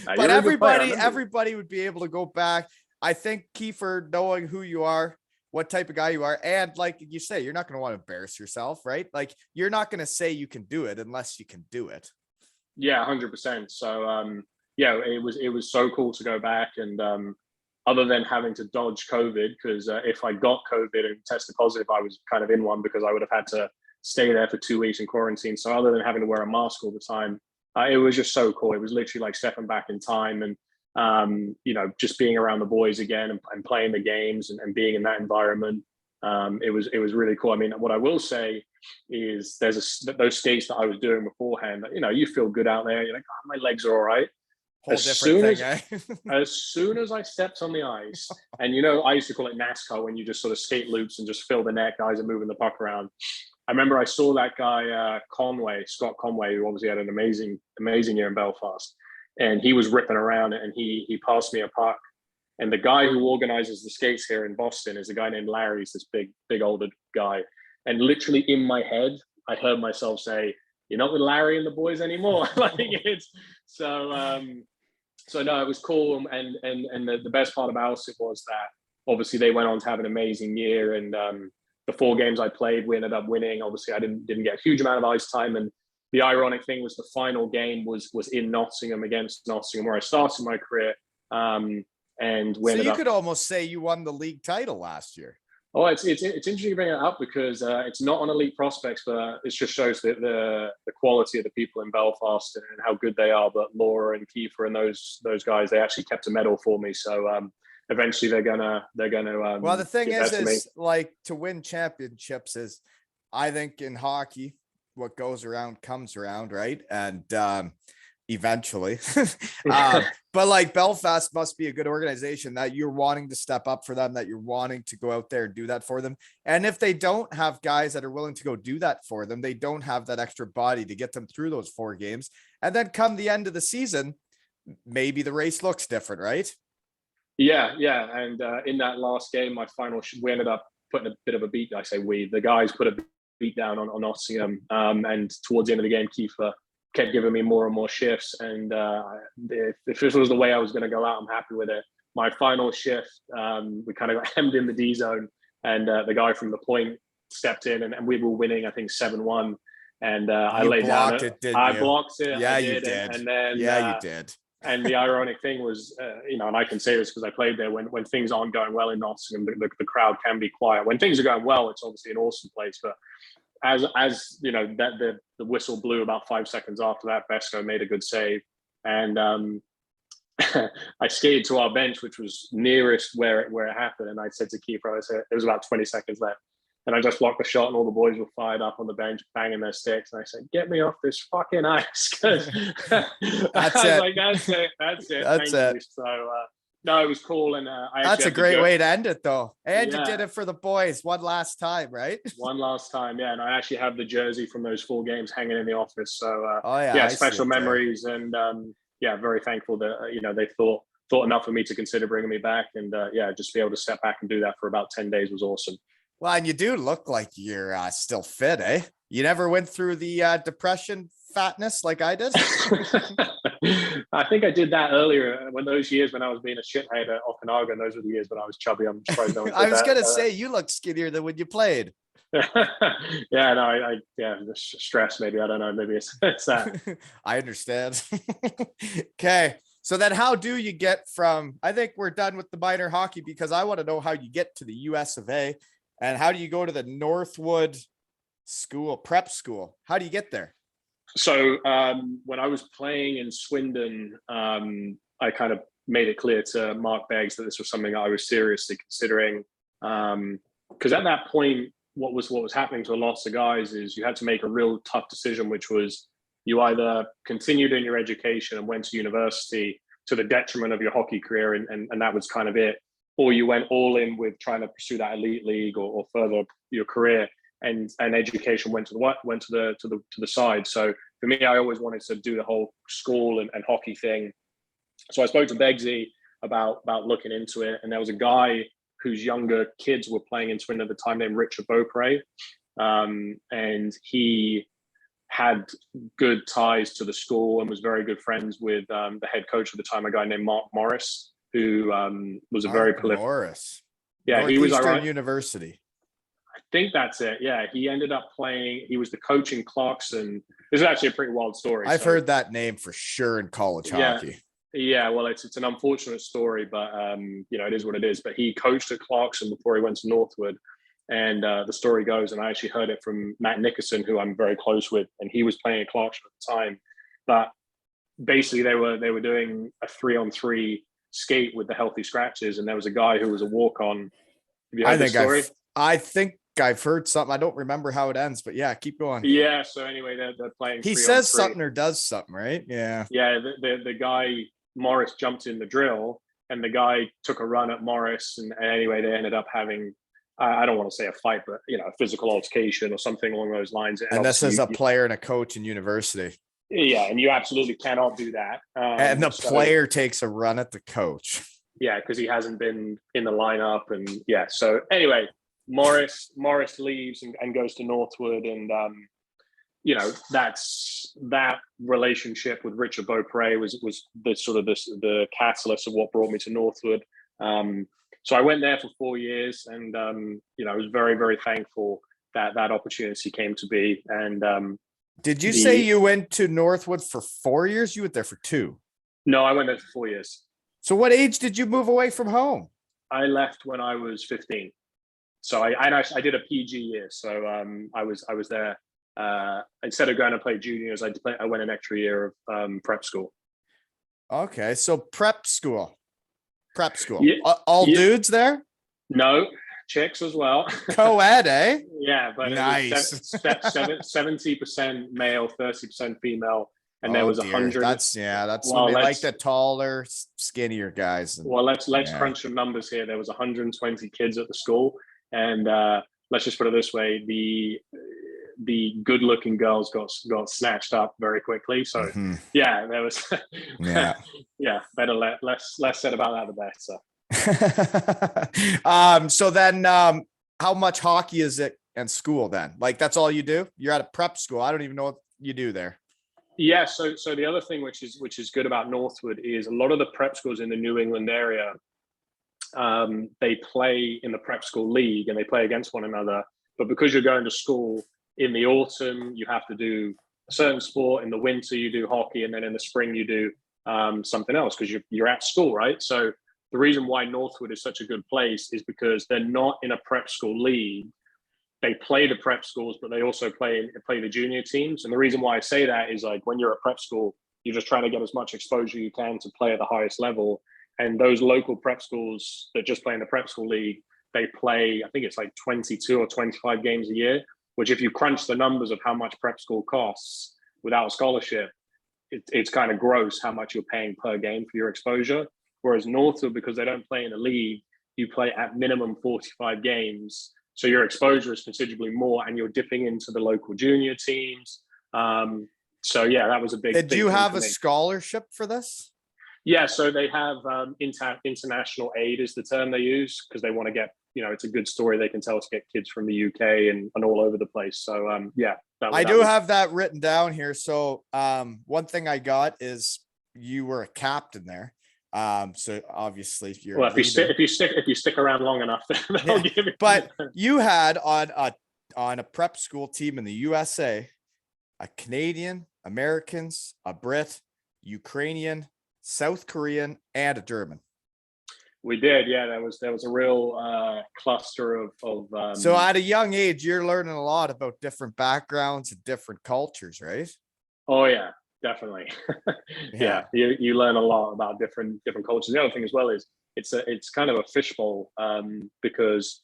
But everybody would be able to go back. I think, Kiefer, knowing who you are, what type of guy you are, and like you say, you're not going to want to embarrass yourself, right? Like you're not going to say you can do it unless you can do it. Yeah, 100%. So yeah, it was so cool to go back, and other than having to dodge COVID, because if I got COVID and tested positive, I was kind of in one because I would have had to stay there for 2 weeks in quarantine. So other than having to wear a mask all the time, it was just so cool. It was literally like stepping back in time, and you know, just being around the boys again and playing the games and being in that environment. It was really cool. I mean, what I will say is those skates that I was doing beforehand, you know, you feel good out there. You're like, oh, my legs are all right. As soon as I stepped on the ice, and you know, I used to call it NASCAR when you just sort of skate loops and just fill the net, guys are moving the puck around. I remember I saw that guy, Scott Conway, who obviously had an amazing year in Belfast, and he was ripping around it, and he passed me a puck. And the guy who organizes the skates here in Boston is a guy named Larry. He's this big older guy. And literally in my head, I heard myself say, "You're not with Larry and the boys anymore." Like it's so no, it was cool. And the best part about it was that obviously they went on to have an amazing year. And the 4 games I played, we ended up winning. Obviously, I didn't get a huge amount of ice time. And the ironic thing was the final game was in Nottingham, against Nottingham, where I started my career. And so you could almost say you won the league title last year. Oh, it's interesting you bring it up, because it's not on elite prospects, but it just shows the quality of the people in Belfast and how good they are. But Laura and Kiefer and those guys, they actually kept a medal for me. So eventually they're gonna. Well, the thing is like to win championships is, I think in hockey, what goes around comes around, right? And eventually. But like Belfast must be a good organization that you're wanting to step up for them, that you're wanting to go out there and do that for them. And if they don't have guys that are willing to go do that for them, they don't have that extra body to get them through those 4 games. And then come the end of the season, maybe the race looks different, right? Yeah. And in that last game, my final, we ended up putting a bit of a beat. I say the guys put a beat down on Nottingham. And towards the end of the game, Kiefer kept giving me more and more shifts. And if this was the way I was going to go out, I'm happy with it. My final shift, we kind of got hemmed in the D zone, and the guy from the point stepped in, and we were winning, I think 7-1. And I laid down. I blocked it. Yeah, you did. And then you did. And the ironic thing was, you know, and I can say this because I played there. When things aren't going well in Nottingham, the crowd can be quiet. When things are going well, it's obviously an awesome place, but as you know, that the whistle blew about 5 seconds after that, Besko made a good save, and I skated to our bench, which was nearest where it happened, and I said to Kiefer, I said, there was about 20 seconds left, and I just blocked the shot, and all the boys were fired up on the bench, banging their sticks, and I said, "Get me off this fucking ice!" That's it. That's it. So. No, it was cool, and that's a great way to end it, though. And you did it for the boys one last time, right? One last time, yeah. And I actually have the jersey from those 4 games hanging in the office. So, special memories, and very thankful that you know, they thought enough of me to consider bringing me back, and just be able to step back and do that for about 10 days was awesome. Well, and you do look like you're still fit, eh? You never went through the depression fatness like I did. I think I did that earlier when those years when I was being a shithead at Okanagan. Those were the years when I was chubby. I'm surprised no one I was going to say, you look skinnier than when you played. Stress maybe. I don't know. Maybe it's that. I understand. Okay. So then how do you get from, I think we're done with the minor hockey, because I want to know how you get to the US of A, and how do you go to the Northwood prep school? How do you get there? So when I was playing in Swindon, I kind of made it clear to Mark Beggs that this was something I was seriously considering. Because at that point, what was happening to a lot of guys is you had to make a real tough decision, which was you either continued in your education and went to university, to the detriment of your hockey career, and that was kind of it. Or you went all in with trying to pursue that elite league or further your career, and education went to the side. So for me, I always wanted to do the whole school and hockey thing. So I spoke to Begsy about looking into it, and there was a guy whose younger kids were playing in Swindon at the time named Richard Beaupre, and he had good ties to the school and was very good friends with the head coach at the time, a guy named Mark Morris, who was a very prolific. Morris. Yeah, he was Northeastern University. I think that's it. Yeah, he ended up playing. He was the coach in Clarkson. This is actually a pretty wild story. I've heard that name for sure in college hockey. Yeah, well, it's an unfortunate story, but it is what it is. But he coached at Clarkson before he went to Northwood, and the story goes, and I actually heard it from Matt Nickerson, who I'm very close with, and he was playing at Clarkson at the time. But basically, they were doing a 3-on-3 skate with the healthy scratches, and there was a guy who was a walk-on. Have you heard this story? I think I've heard something. I don't remember how it ends, but yeah, keep going. Yeah. So anyway, they're playing. He says something or does something, right? Yeah. Yeah. The guy Morris jumped in the drill, and the guy took a run at Morris, and anyway, they ended up having. I don't want to say a fight, but a physical altercation or something along those lines. And this is a player and a coach in university. Yeah, and you absolutely cannot do that. And the player takes a run at the coach. Yeah, because he hasn't been in the lineup, and yeah. So anyway, Morris leaves and goes to Northwood, and that's that relationship with Richard Beaupre was the catalyst of what brought me to Northwood. So I went there for 4 years, and I was very, very thankful that opportunity came to be. And did you say you went to Northwood for 4 years? You went there for 2. No, I went there for 4 years. So what age did you move away from home? I left when I was 15. So I did a PG year. So I was there. Instead of going to play juniors, I went an extra year of prep school. Okay, so prep school. Yeah, all dudes there? No, chicks as well. Co-ed, eh? Yeah, but nice. 70% male, 30% female, and there was 100. That's well, they like the taller, skinnier guys. Well, let's crunch some numbers here. There was 120 kids at the school, and let's just put it this way: the good-looking girls got snatched up very quickly. So yeah, there was better less said about that the better. So then how much hockey is it in school then? Like that's all you do? You're at a prep school. I don't even know what you do there. Yeah, so the other thing which is good about Northwood is a lot of the prep schools in the New England area, they play in the prep school league and they play against one another. But because you're going to school in the autumn, you have to do a certain sport. In the winter, you do hockey, and then in the spring, you do something else because you're at school, right? So the reason why Northwood is such a good place is because they're not in a prep school league. They play the prep schools, but they also play the junior teams. And the reason why I say that is like when you're at prep school, you're just trying to get as much exposure you can to play at the highest level. And those local prep schools that just play in the prep school league, they play, I think it's like 22 or 25 games a year, which if you crunch the numbers of how much prep school costs without a scholarship, it's kind of gross how much you're paying per game for your exposure. Whereas Northwood, because they don't play in a league, you play at minimum 45 games. So your exposure is considerably more, and you're dipping into the local junior teams. So yeah, that was a big. Did you have a scholarship for this? Yeah, so they have international aid is the term they use because they want to get, it's a good story they can tell to get kids from the UK and all over the place. So yeah, I do have that written down here. So one thing I got is you were a captain there. So obviously you're well, if you stick around long enough, they'll give it. But you had on a prep school team in the USA, a Canadian, Americans, a Brit, Ukrainian, South Korean, and a German. We did, yeah. There was a real cluster of. So at a young age, you're learning a lot about different backgrounds and different cultures, right? Oh yeah, definitely. Yeah, you learn a lot about different cultures. The other thing as well is it's kind of a fishbowl because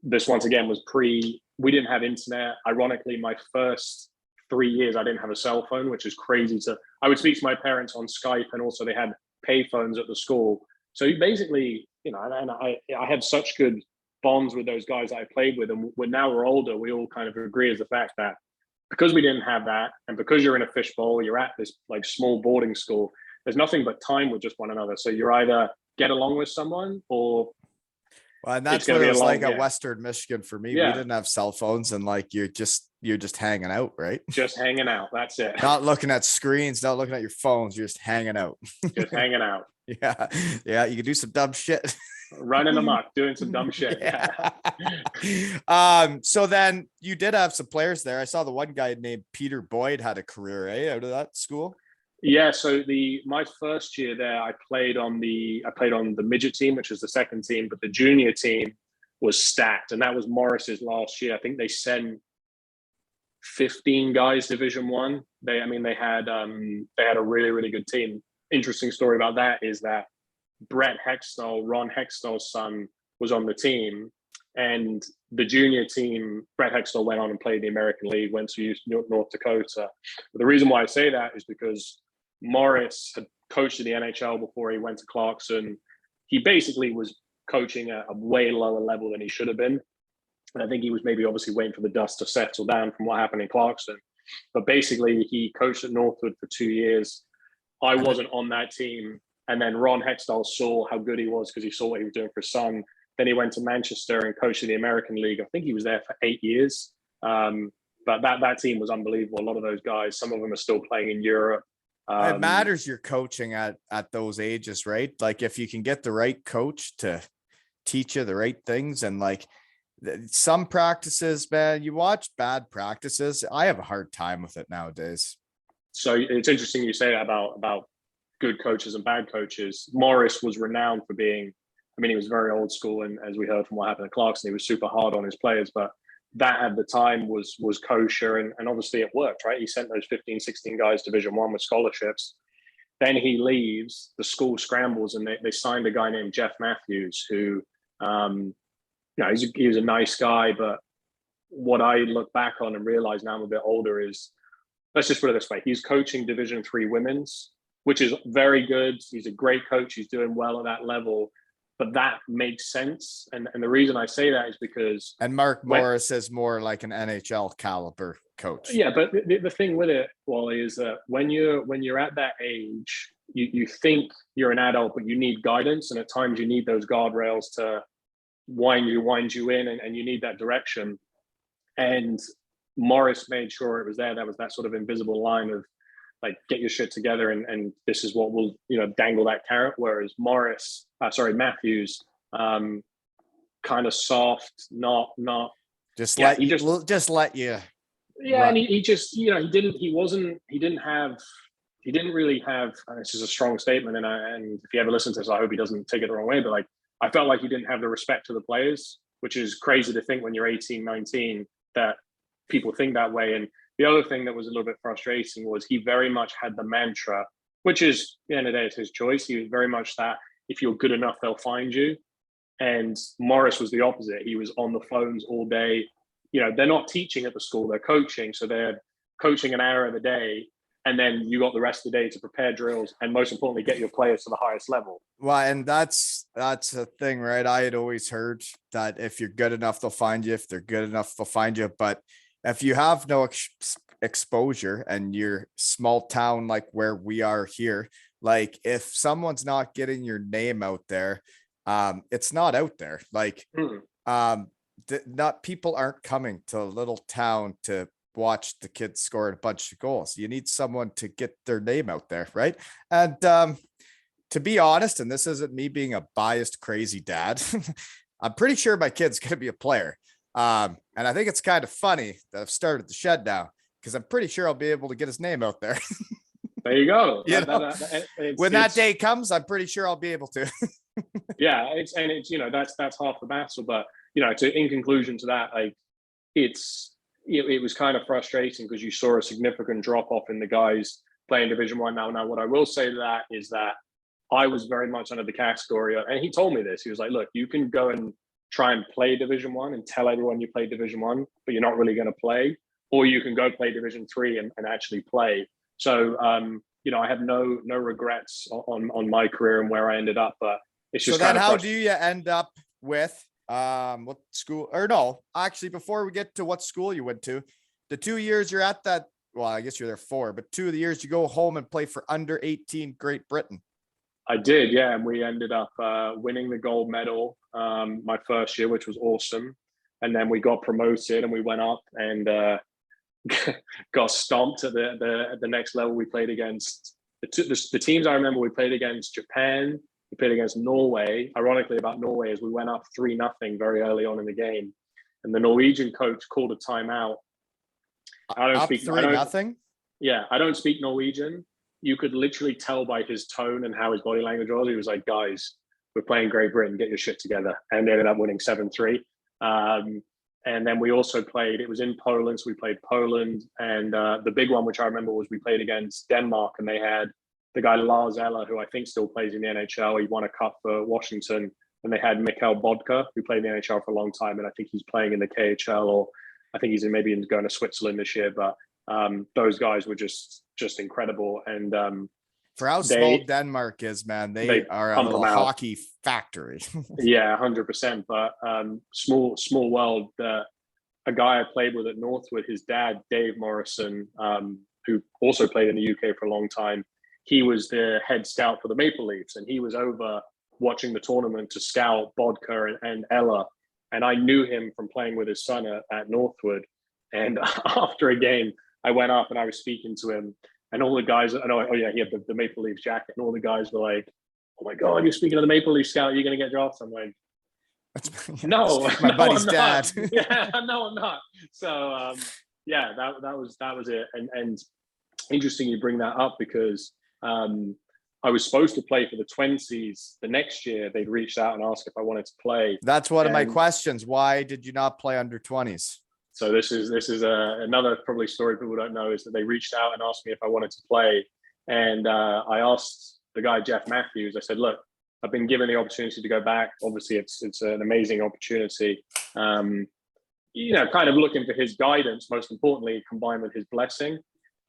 this once again was we didn't have internet. Ironically, my first 3 years, I didn't have a cell phone, which is crazy. I would speak to my parents on Skype, and also they had pay phones at the school. So basically, and I had such good bonds with those guys I played with, and when now we're older, we all kind of agree as the fact that because we didn't have that, and because you're in a fishbowl, you're at this like small boarding school, there's nothing but time with just one another. So you're either get along with someone or Well, and that's what it was like at Western Michigan for me. We didn't have cell phones, and like you're just hanging out, right? Just hanging out. That's it. Not looking at screens, not looking at your phones. You're just hanging out. Just hanging out. Yeah. You can do some dumb shit. Running amok, doing some dumb shit. So then you did have some players there. I saw the one guy named Peter Boyd had a career, out of that school. Yeah, so my first year there, I played on the midget team, which was the second team, but the junior team was stacked, and that was Morris's last year. I think they sent 15 guys Division One. They had a really, really good team. Interesting story about that is that Brett Hextall, Ron Hextall's son, was on the team, and the junior team, Brett Hextall went on and played the American League, went to North Dakota. But the reason why I say that is because Morris had coached in the NHL before he went to Clarkson. He basically was coaching at a way lower level than he should have been. And I think he was maybe obviously waiting for the dust to settle down from what happened in Clarkson. But basically, he coached at Northwood for 2 years. I wasn't on that team. And then Ron Hextall saw how good he was because he saw what he was doing for his son. Then he went to Manchester and coached in the American League. I think he was there for 8 years. But that team was unbelievable. A lot of those guys, some of them are still playing in Europe. It matters you're coaching at those ages, right? Like if you can get the right coach to teach you the right things, and like some practices, man, you watch bad practices. I have a hard time with it nowadays. So it's interesting you say that about good coaches and bad coaches. Morris was renowned for being, he was very old school, and as we heard from what happened at Clarkson, he was super hard on his players, but that at the time was kosher, and obviously it worked, right? He sent those 15, 16 guys Division One with scholarships. Then he leaves, the school scrambles, and they signed a guy named Jeff Matthews, who, he was a nice guy, but what I look back on and realize now I'm a bit older is, let's just put it this way, he's coaching Division III women's, which is very good. He's a great coach. He's doing well at that level. But that makes sense. And the reason I say that is because... And Mark Morris is more like an NHL caliber coach. Yeah, but the thing with it, Wally, is that when you're at that age, you think you're an adult, but you need guidance. And at times you need those guardrails to wind you in, and you need that direction. And Morris made sure it was there. That was that sort of invisible line of, like, get your shit together, and this is what will, dangle that carrot. Whereas Matthews, kind of soft, not just let you. Yeah, and he just, he didn't really have, and this is a strong statement, and if you ever listen to this, I hope he doesn't take it the wrong way, but like, I felt like he didn't have the respect for the players, which is crazy to think when you're 18, 19, that people think that way. And the other thing that was a little bit frustrating was he very much had the mantra, which is, at the end of the day, it's his choice. He was very much that, if you're good enough, they'll find you. And Morris was the opposite. He was on the phones all day. They're not teaching at the school, they're coaching. So they're coaching an hour of the day, and then you got the rest of the day to prepare drills, and most importantly, get your players to the highest level. Well, and that's a thing, right? I had always heard that if you're good enough, they'll find you. If they're good enough, they'll find you. But if you have no exposure, and you're small town like where we are here, like if someone's not getting your name out there, it's not out there. Like, not people aren't coming to a little town to watch the kids score a bunch of goals. You need someone to get their name out there, right? And to be honest, and this isn't me being a biased, crazy dad, I'm pretty sure my kid's going to be a player. And I think it's kind of funny that I've started the shed now, because I'm pretty sure I'll be able to get his name out there. There you go. When that day comes, I'm pretty sure I'll be able to. Yeah, it's that's half the battle. But in conclusion to that, like, it was kind of frustrating because you saw a significant drop off in the guys playing Division One. Now, what I will say to that is that I was very much under the category, and he told me this. He was like, "Look, you can go and try and play Division One and tell everyone you play Division One, but you're not really going to play. or you can go play Division 3 and actually play. So, I have no regrets on my career and where I ended up, but it's just so then how do you end up with what school, or no, actually, before we get to what school you went to, the 2 years you're at that, well, I guess you're there 4, but 2 of the years you go home and play for under 18 Great Britain. I did, yeah, and we ended up winning the gold medal my first year, which was awesome. And then we got promoted and we went up and got stomped at the next level. We played against the teams I remember. We played against Japan. We played against Norway. Ironically, about Norway is we went up 3-0 very early on in the game, and the Norwegian coach called a timeout. I don't up speak 3-0. Yeah, I don't speak Norwegian. You could literally tell by his tone and how his body language was. He was like, "Guys, we're playing Great Britain. Get your shit together." And they ended up winning 7-3. And then we also played, it was in Poland, so we played Poland. And the big one, which I remember, was we played against Denmark, and they had the guy Lars Eller, who I think still plays in the NHL. He won a cup for Washington. And they had Mikkel Bodka, who played in the NHL for a long time, and I think he's playing in the KHL, or I think he's maybe going to Switzerland this year. But those guys were just incredible. And for how small Denmark is, man, they are a little hockey factory. Yeah, 100%. But small world. A guy I played with at Northwood, his dad, Dave Morrison, who also played in the UK for a long time, he was the head scout for the Maple Leafs, and he was over watching the tournament to scout Bodka and Ella. And I knew him from playing with his son at Northwood. And after a game, I went up and I was speaking to him, and all the guys, I know, oh yeah, he had the Maple Leafs jacket, and all the guys were like, "Oh my God, you're speaking of the Maple Leaf scout, you're going to get drafted." I'm like, no, my buddy's dad. Yeah, no, I'm not. So yeah, that was it. And interesting you bring that up, because I was supposed to play for the 20s the next year. They'd reached out and asked if I wanted to play. That's one of my questions. Why did you not play under 20s? So this is another probably story people don't know, is that they reached out and asked me if I wanted to play. And I asked the guy, Jeff Matthews, I said, "Look, I've been given the opportunity to go back. Obviously it's an amazing opportunity. Kind of looking for his guidance, most importantly, combined with his blessing."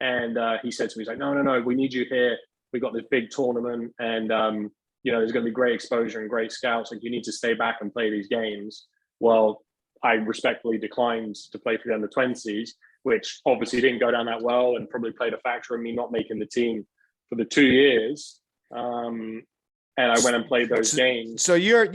And he said to me, he's like, no, we need you here. We got this big tournament, and there's going to be great exposure and great scouts. Like, you need to stay back and play these games. Well, I respectfully declined to play for the under 20s, which obviously didn't go down that well, and probably played a factor in me not making the team for the 2 years. And I went and played those games. So you're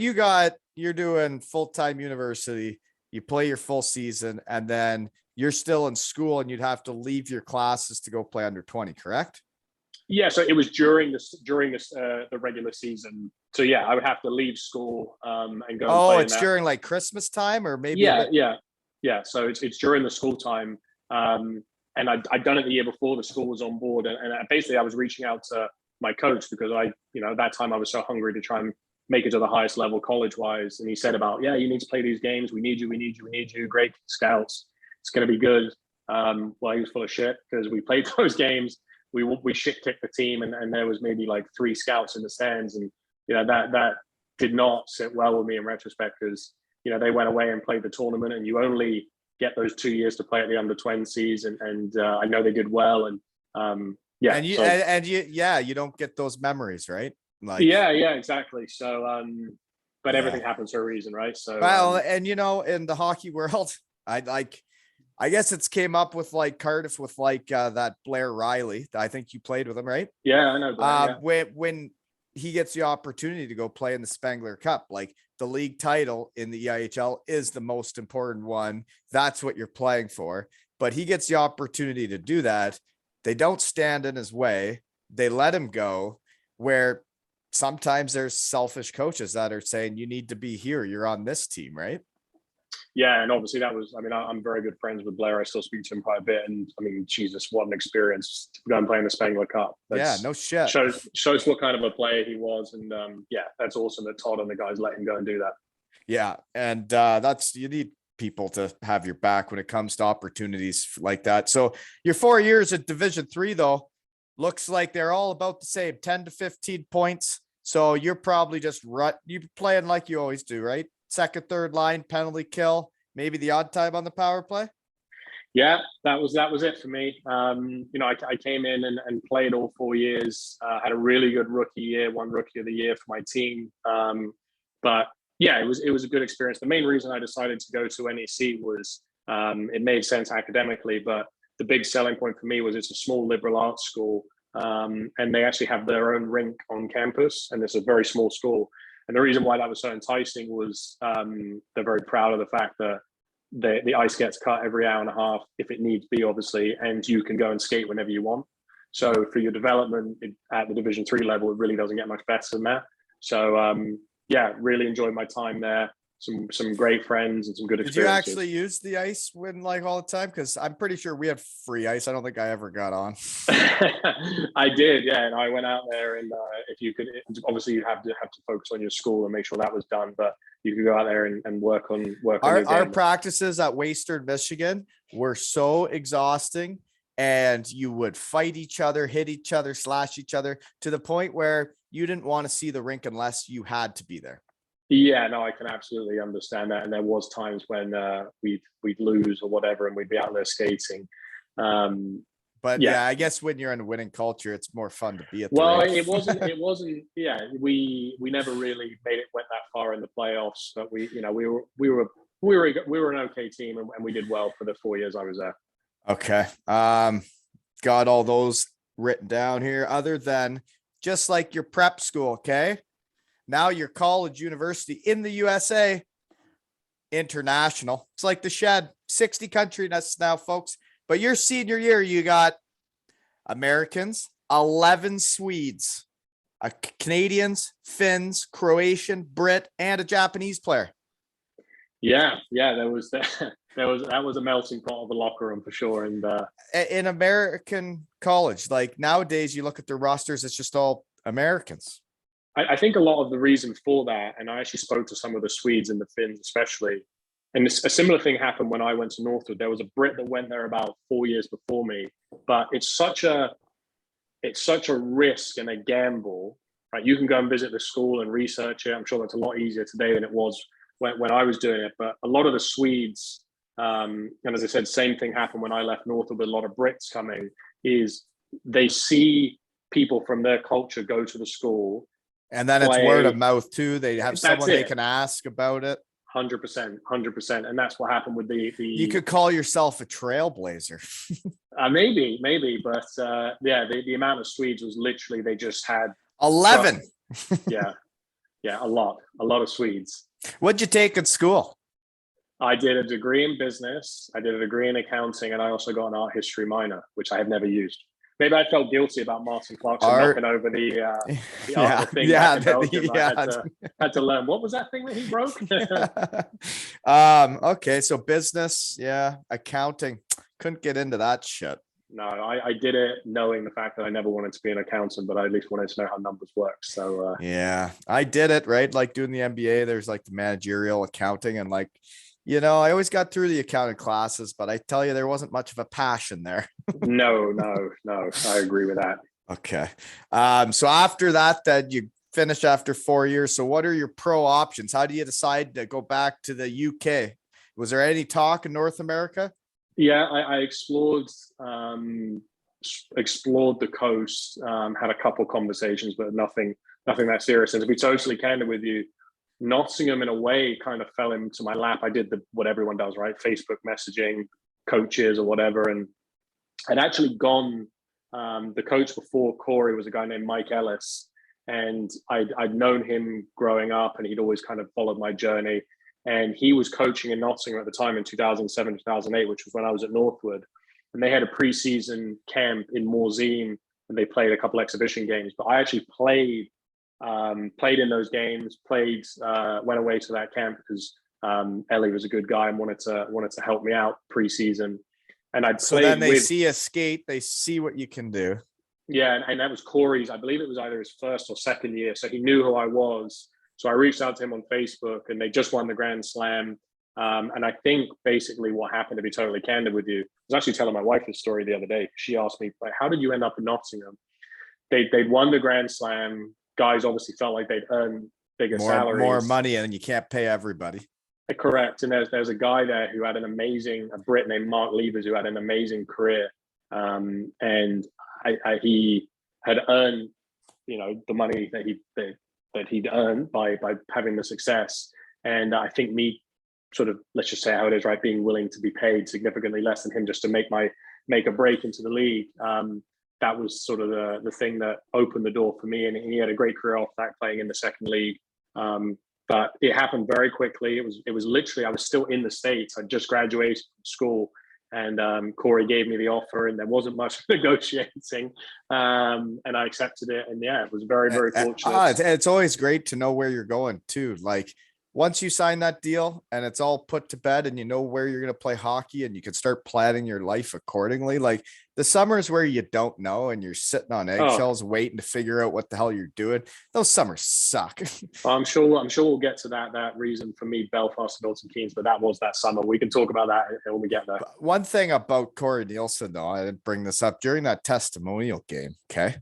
doing full-time university, you play your full season, and then you're still in school, and you'd have to leave your classes to go play under 20, correct? Yeah, so it was during the regular season. So yeah, I would have to leave school and go. Oh, it's during like Christmas time, or maybe. Yeah. So it's during the school time, and I'd done it the year before the school was on board, and basically I was reaching out to my coach, because at that time I was so hungry to try and make it to the highest level college wise, and he said about, "Yeah, you need to play these games. We need you. Great scouts. It's going to be good." Well, he was full of shit, because we played those games. We shit kicked the team, and there was maybe like 3 scouts in the stands, and that did not sit well with me in retrospect, because they went away and played the tournament, and you only get those 2 years to play at the under 20s, and I know they did well, and you don't get those memories, right? Like, yeah, exactly. So but everything happens for a reason, right? So well, and in the hockey world, I guess it's came up with like Cardiff with like that Blair Riley. I think you played with him, right? Yeah, I know. Blair, when he gets the opportunity to go play in the Spengler Cup, like the league title in the EIHL is the most important one. That's what you're playing for. But he gets the opportunity to do that. They don't stand in his way. They let him go, where sometimes there's selfish coaches that are saying, you need to be here. You're on this team, right? Yeah, and obviously I'm very good friends with Blair. I still speak to him quite a bit, and Jesus, what an experience to go and play in the Spengler Cup. No shit. Shows what kind of a player he was, and that's awesome that Todd and the guys let him go and do that. Yeah, and you need people to have your back when it comes to opportunities like that. So your 4 years at Division 3, though, looks like they're all about the same, 10 to 15 points. So you're probably just you're playing like you always do, right? Second, third line, penalty kill, maybe the odd time on the power play. Yeah, that was it for me. I came in and played all 4 years. Had a really good rookie year, won Rookie of the Year for my team. But yeah, it was a good experience. The main reason I decided to go to NEC was it made sense academically, but the big selling point for me was it's a small liberal arts school, and they actually have their own rink on campus, and it's a very small school. And the reason why that was so enticing was they're very proud of the fact that the ice gets cut every hour and a half if it needs be, obviously, and you can go and skate whenever you want. So for your development at the Division 3 level, it really doesn't get much better than that. So yeah, really enjoyed my time there. Some great friends and some good Did you experiences. actually use the ice when like all the time? Because I'm pretty sure we had free ice. I don't think I ever got on. I did, yeah, and I went out there, and if you could, obviously you have to focus on your school and make sure that was done, but you could go out there and work on Our practices at Western Michigan were so exhausting, and you would fight each other, hit each other, slash each other to the point where you didn't want to see the rink unless you had to be there. Yeah, no, I can absolutely understand that. And there was times when we'd lose or whatever, and we'd be out there skating. But yeah, I guess when you're in a winning culture, it's more fun to be at the Well, rink. it wasn't. Yeah, we never really went that far in the playoffs, but we were an okay team, and we did well for the 4 years I was there. Okay. Got all those written down here, other than just like your prep school. Okay. Now your college, university in the USA, international. It's like the Shed, 60 countries now, folks. But your senior year, you got Americans, 11 Swedes, Canadians, Finns, Croatian, Brit, and a Japanese player. Yeah, there was that. That was a melting pot of a locker room for sure. And in American college, like nowadays, you look at the rosters, it's just all Americans. I think a lot of the reason for that, and I actually spoke to some of the Swedes and the Finns especially, and a similar thing happened when I went to Northwood. There was a Brit that went there about 4 years before me, but it's such a risk and a gamble, right? You can go and visit the school and research it. I'm sure that's a lot easier today than it was when I was doing it. But a lot of the Swedes, and as I said, same thing happened when I left Northwood with a lot of Brits coming, is they see people from their culture go to the school. And then it's word of mouth too. They have someone they can ask about it. 100%. And that's what happened with the you could call yourself a trailblazer. Maybe. But the amount of Swedes was literally, they just had 11. Yeah. A lot of Swedes. What'd you take at school? I did a degree in business. I did a degree in accounting, and I also got an art history minor, which I had never used. Maybe I felt guilty about Martin Clarkson knocking over the art thing. I had to learn. What was that thing that he broke? Okay, so business, accounting. Couldn't get into that shit. No, I did it knowing the fact that I never wanted to be an accountant, but I at least wanted to know how numbers work. So I did it, right? Like doing the MBA, there's like the managerial accounting, and like, I always got through the accounting classes, but I tell you, there wasn't much of a passion there. No, I agree with that. Okay. So after that, then you finish after 4 years. So what are your pro options? How do you decide to go back to the UK? Was there any talk in North America? Yeah, I explored the coast, had a couple conversations, but nothing that serious. And to be totally candid with you, Nottingham in a way kind of fell into my lap. I did what everyone does, right? Facebook messaging coaches or whatever. And I'd actually gone, the coach before Corey was a guy named Mike Ellis. And I'd known him growing up, and he'd always kind of followed my journey. And he was coaching in Nottingham at the time in 2007, 2008, which was when I was at Northwood. And they had a preseason camp in Morzine, and they played a couple exhibition games. But I actually played in those games, went away to that camp because Ellie was a good guy and wanted to help me out preseason. And then they see a skate, they see what you can do. Yeah, and that was Corey's. I believe it was either his first or second year, so he knew who I was. So I reached out to him on Facebook, and they just won the Grand Slam. And I think basically what happened, to be totally candid with you, I was actually telling my wife this story the other day. She asked me, like, how did you end up in Nottingham? They'd won the Grand Slam. Guys obviously felt like they'd earned bigger salaries. More money, and you can't pay everybody. Correct. And there's a guy there who had a Brit named Mark Levers, who had an amazing career. And he had earned, the money that he'd earned by having the success. And I think me sort of, let's just say how it is, right, being willing to be paid significantly less than him just to make a break into the league. That was sort of the thing that opened the door for me. And he had a great career off that, playing in the second league. But it happened very quickly. It was literally, I was still in the States. I just graduated from school, and Corey gave me the offer, and there wasn't much negotiating. And I accepted it. And yeah, it was very, very fortunate. It's always great to know where you're going too. Like, once you sign that deal and it's all put to bed and you know where you're going to play hockey and you can start planning your life accordingly. Like, the summers where you don't know and you're sitting on eggshells waiting to figure out what the hell you're doing, those summers suck. I'm sure we'll get to that reason for me, Belfast, Milton Keynes, but that was that summer. We can talk about that when we get there. One thing about Corey Nielsen, though, I didn't bring this up during that testimonial game. Okay.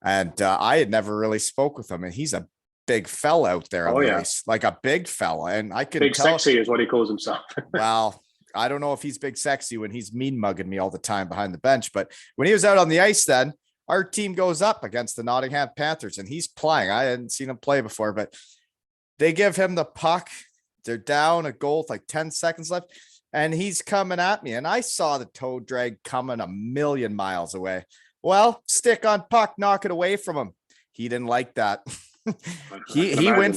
And I had never really spoke with him, and he's a big fella out there on the ice, like a big fella. And I can big sexy is what he calls himself. Well, I don't know if he's big sexy when he's mean mugging me all the time behind the bench, but when he was out on the ice, then our team goes up against the Nottingham Panthers and he's playing. I hadn't seen him play before, but they give him the puck. They're down a goal with like 10 seconds left, and he's coming at me. And I saw the toe drag coming a million miles away. Well, stick on puck, knock it away from him. He didn't like that. He went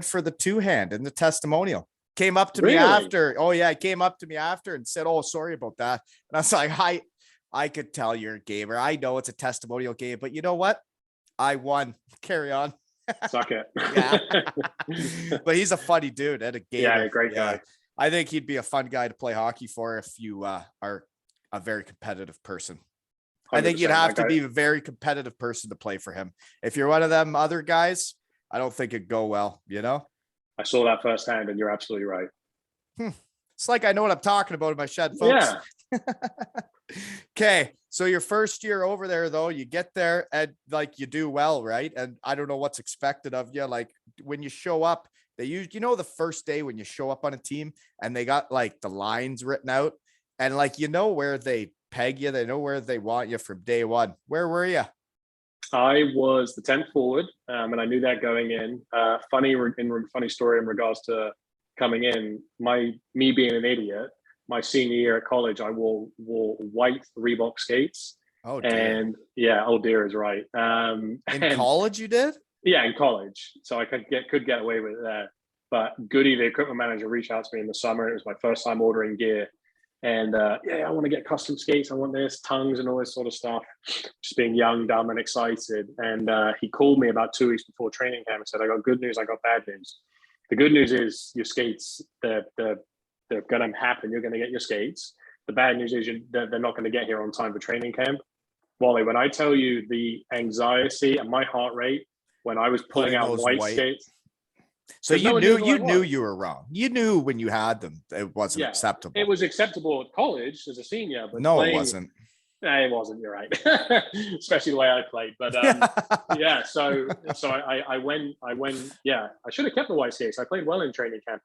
for the two hand in the testimonial. Came up to me after. Oh yeah, came up to me after and said, "Oh, sorry about that." And I was like, I could tell you're a gamer. I know it's a testimonial game, but you know what? I won. Carry on. Suck it. Yeah. But he's a funny dude and a gamer. Yeah, a great guy. I think he'd be a fun guy to play hockey for if you are a very competitive person. I think you'd have to be a very competitive person to play for him. If you're one of them other guys, I don't think it'd go well, I saw that firsthand, and you're absolutely right. It's like I know what I'm talking about in my shed, folks. Yeah. Okay. So your first year over there, though, you get there and like you do well, right? And I don't know what's expected of you. Like when you show up, they use, the first day when you show up on a team and they got like the lines written out and like, where they peg you, they know where they want you from day one. Where were you? I was the 10th forward, and I knew that going in. Funny story in regards to coming in. Me being an idiot, my senior year at college, I wore white Reebok skates. Oh dear. And yeah, oh dear is right. In college, you did? Yeah, in college, so I could get away with it there. But Goody, the equipment manager, reached out to me in the summer. It was my first time ordering gear. And I want to get custom skates. I want this, tongues and all this sort of stuff. Just being young, dumb, and excited. And he called me about 2 weeks before training camp and said, "I got good news. I got bad news. The good news is your skates, they're going to happen. You're going to get your skates. The bad news is they're not going to get here on time for training camp." Wally, when I tell you the anxiety and my heart rate when I was pulling out white skates. So you knew you were wrong. You knew when you had them, it wasn't acceptable. It was acceptable at college as a senior, but no, it wasn't. It wasn't. You're right, especially the way I played. But yeah, so I went. Yeah, I should have kept the white skates. I played well in training camp.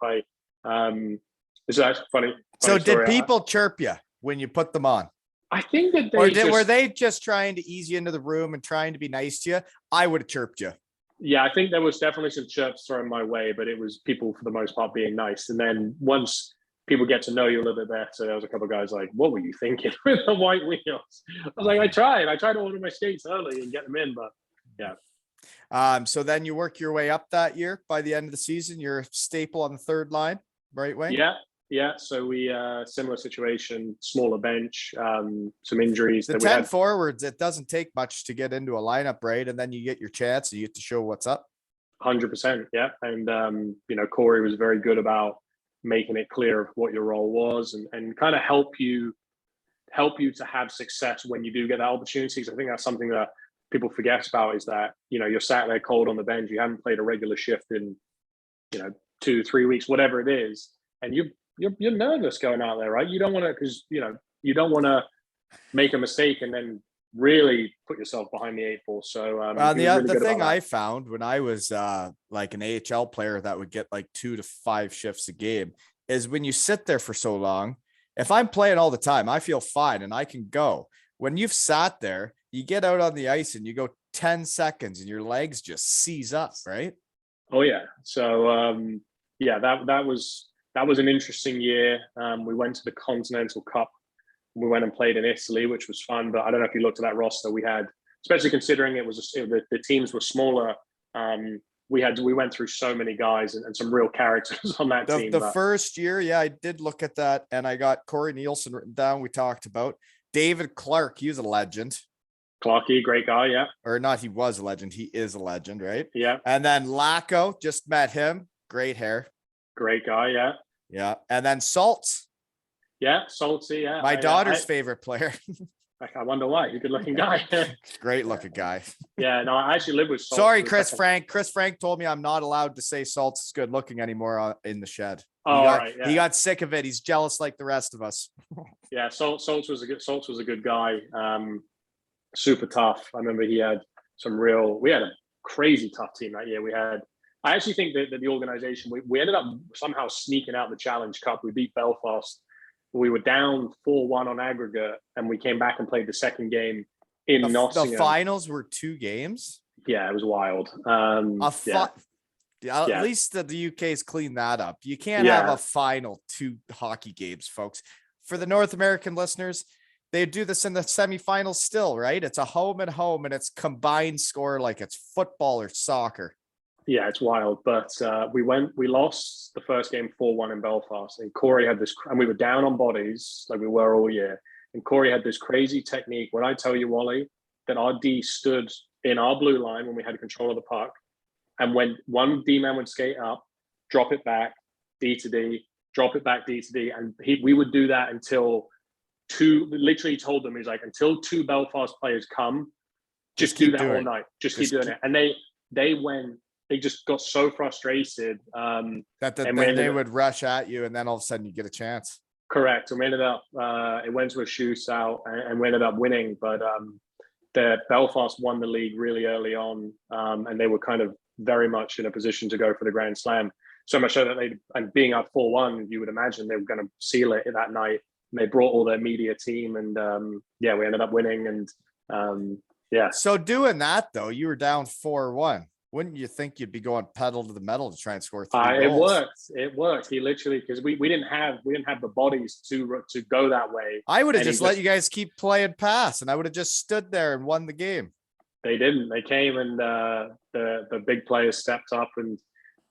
This is actually funny. So did people chirp you when you put them on? I think that were they just trying to ease you into the room and trying to be nice to you? I would have chirped you. Yeah, I think there was definitely some chirps thrown my way, but it was people for the most part being nice. And then once people get to know you a little bit better, there was a couple of guys like, "What were you thinking with the white wheels?" I was like, I tried to order my skates early and get them in, but yeah. So then you work your way up that year. By the end of the season, you're a staple on the third line, right wing? Yeah. So we similar situation, smaller bench, some injuries. The 10 forwards, it doesn't take much to get into a lineup, right? And then you get your chance, and you get to show what's up. 100%, yeah. And Corey was very good about making it clear of what your role was and kind of help you to have success when you do get that opportunity. Because I think that's something that people forget about, is that you're sat there cold on the bench, you haven't played a regular shift in 2-3 weeks, whatever it is, and you're nervous going out there, right? You don't want to, because you don't want to make a mistake and then really put yourself behind the 8 ball. So Well, he was really the good thing about I that. found when I was like an AHL player that would get like 2 to 5 shifts a game is when you sit there for so long. If I'm playing all the time, I feel fine and I can go. When you've sat there, you get out on the ice and you go 10 seconds and your legs just seize up, right? Oh yeah. So yeah, that was an interesting year. We went to the Continental Cup. We went and played in Italy, which was fun. But I don't know if you looked at that roster. We had, especially considering it was the teams were smaller. We went through so many guys and some real characters on that team. The first year, yeah, I did look at that, and I got Corey Nielsen written down. We talked about David Clark. He was a legend. Clarky, great guy, yeah. Or not, he was a legend. He is a legend, right? Yeah. And then Lacko, just met him. Great hair. Great guy, yeah. Yeah. And then Salts. Yeah, Salty, yeah. My daughter's favorite player. I wonder why. He's a good looking guy. Great looking guy. Yeah, no, I actually live with Salts. Sorry, Chris Frank. Chris Frank told me I'm not allowed to say Salts is good looking anymore in the shed. He got sick of it. He's jealous like the rest of us. Yeah, Salts was a good guy. Super tough. I remember we had a crazy tough team that year. I actually think that the organization, we ended up somehow sneaking out the Challenge Cup. We beat Belfast. We were down 4-1 on aggregate, and we came back and played the second game in Nottingham. The finals were 2 games. Yeah, it was wild. At least the UK's cleaned that up. You can't have a final 2 hockey games, folks. For the North American listeners, they do this in the semifinals still, right? It's a home and home, and it's combined score like it's football or soccer. Yeah, it's wild. But we lost the first game 4-1 in Belfast, and Corey had this, and we were down on bodies like we were all year. And Corey had this crazy technique. When I tell you, Wally, that our D stood in our blue line when we had control of the puck, and when one D man would skate up, drop it back, D to D, drop it back, D to D, and we would do that until literally told them, he's like, until 2 Belfast players come, just do that all night. Just keep doing it. And they just got so frustrated that they would rush at you, and then all of a sudden you get a chance. Correct. And we ended up it went to a shootout, and we ended up winning. But the Belfast won the league really early on, and they were kind of very much in a position to go for the Grand Slam. So much so that and being up 4-1, you would imagine they were going to seal it that night. And they brought all their media team, and we ended up winning. And So doing that though, you were down 4-1. Wouldn't you think you'd be going pedal to the metal to try and score 3 goals? It worked. He literally, because we didn't have the bodies to go that way. I would have just let you guys keep playing pass, and I would have just stood there and won the game. They didn't. They came, and the big players stepped up and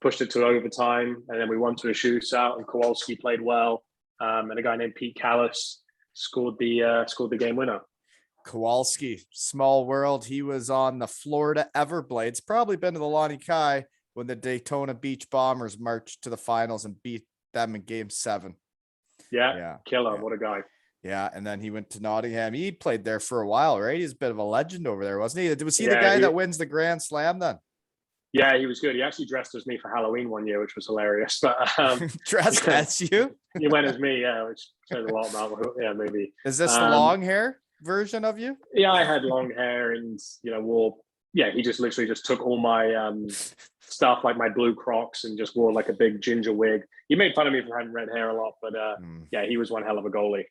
pushed it to overtime, and then we won to a shootout. And Kowalski played well, and a guy named Pete Callis scored the game winner. Kowalski, small world. He was on the Florida Everblades. Probably been to the Lonnie Kai when the Daytona Beach Bombers marched to the finals and beat them in Game 7. Yeah. Killer. What a guy. Yeah, and then he went to Nottingham. He played there for a while, right? He's a bit of a legend over there, wasn't he? Was he the guy that wins the Grand Slam then? Yeah, he was good. He actually dressed as me for Halloween one year, which was hilarious. But dressed as you? He went as me, which says a lot about maybe. Is this the long hair version of you? Yeah, I had long hair and he just literally just took all my stuff, like my blue Crocs, and just wore like a big ginger wig. He made fun of me for having red hair a lot, but he was one hell of a goalie.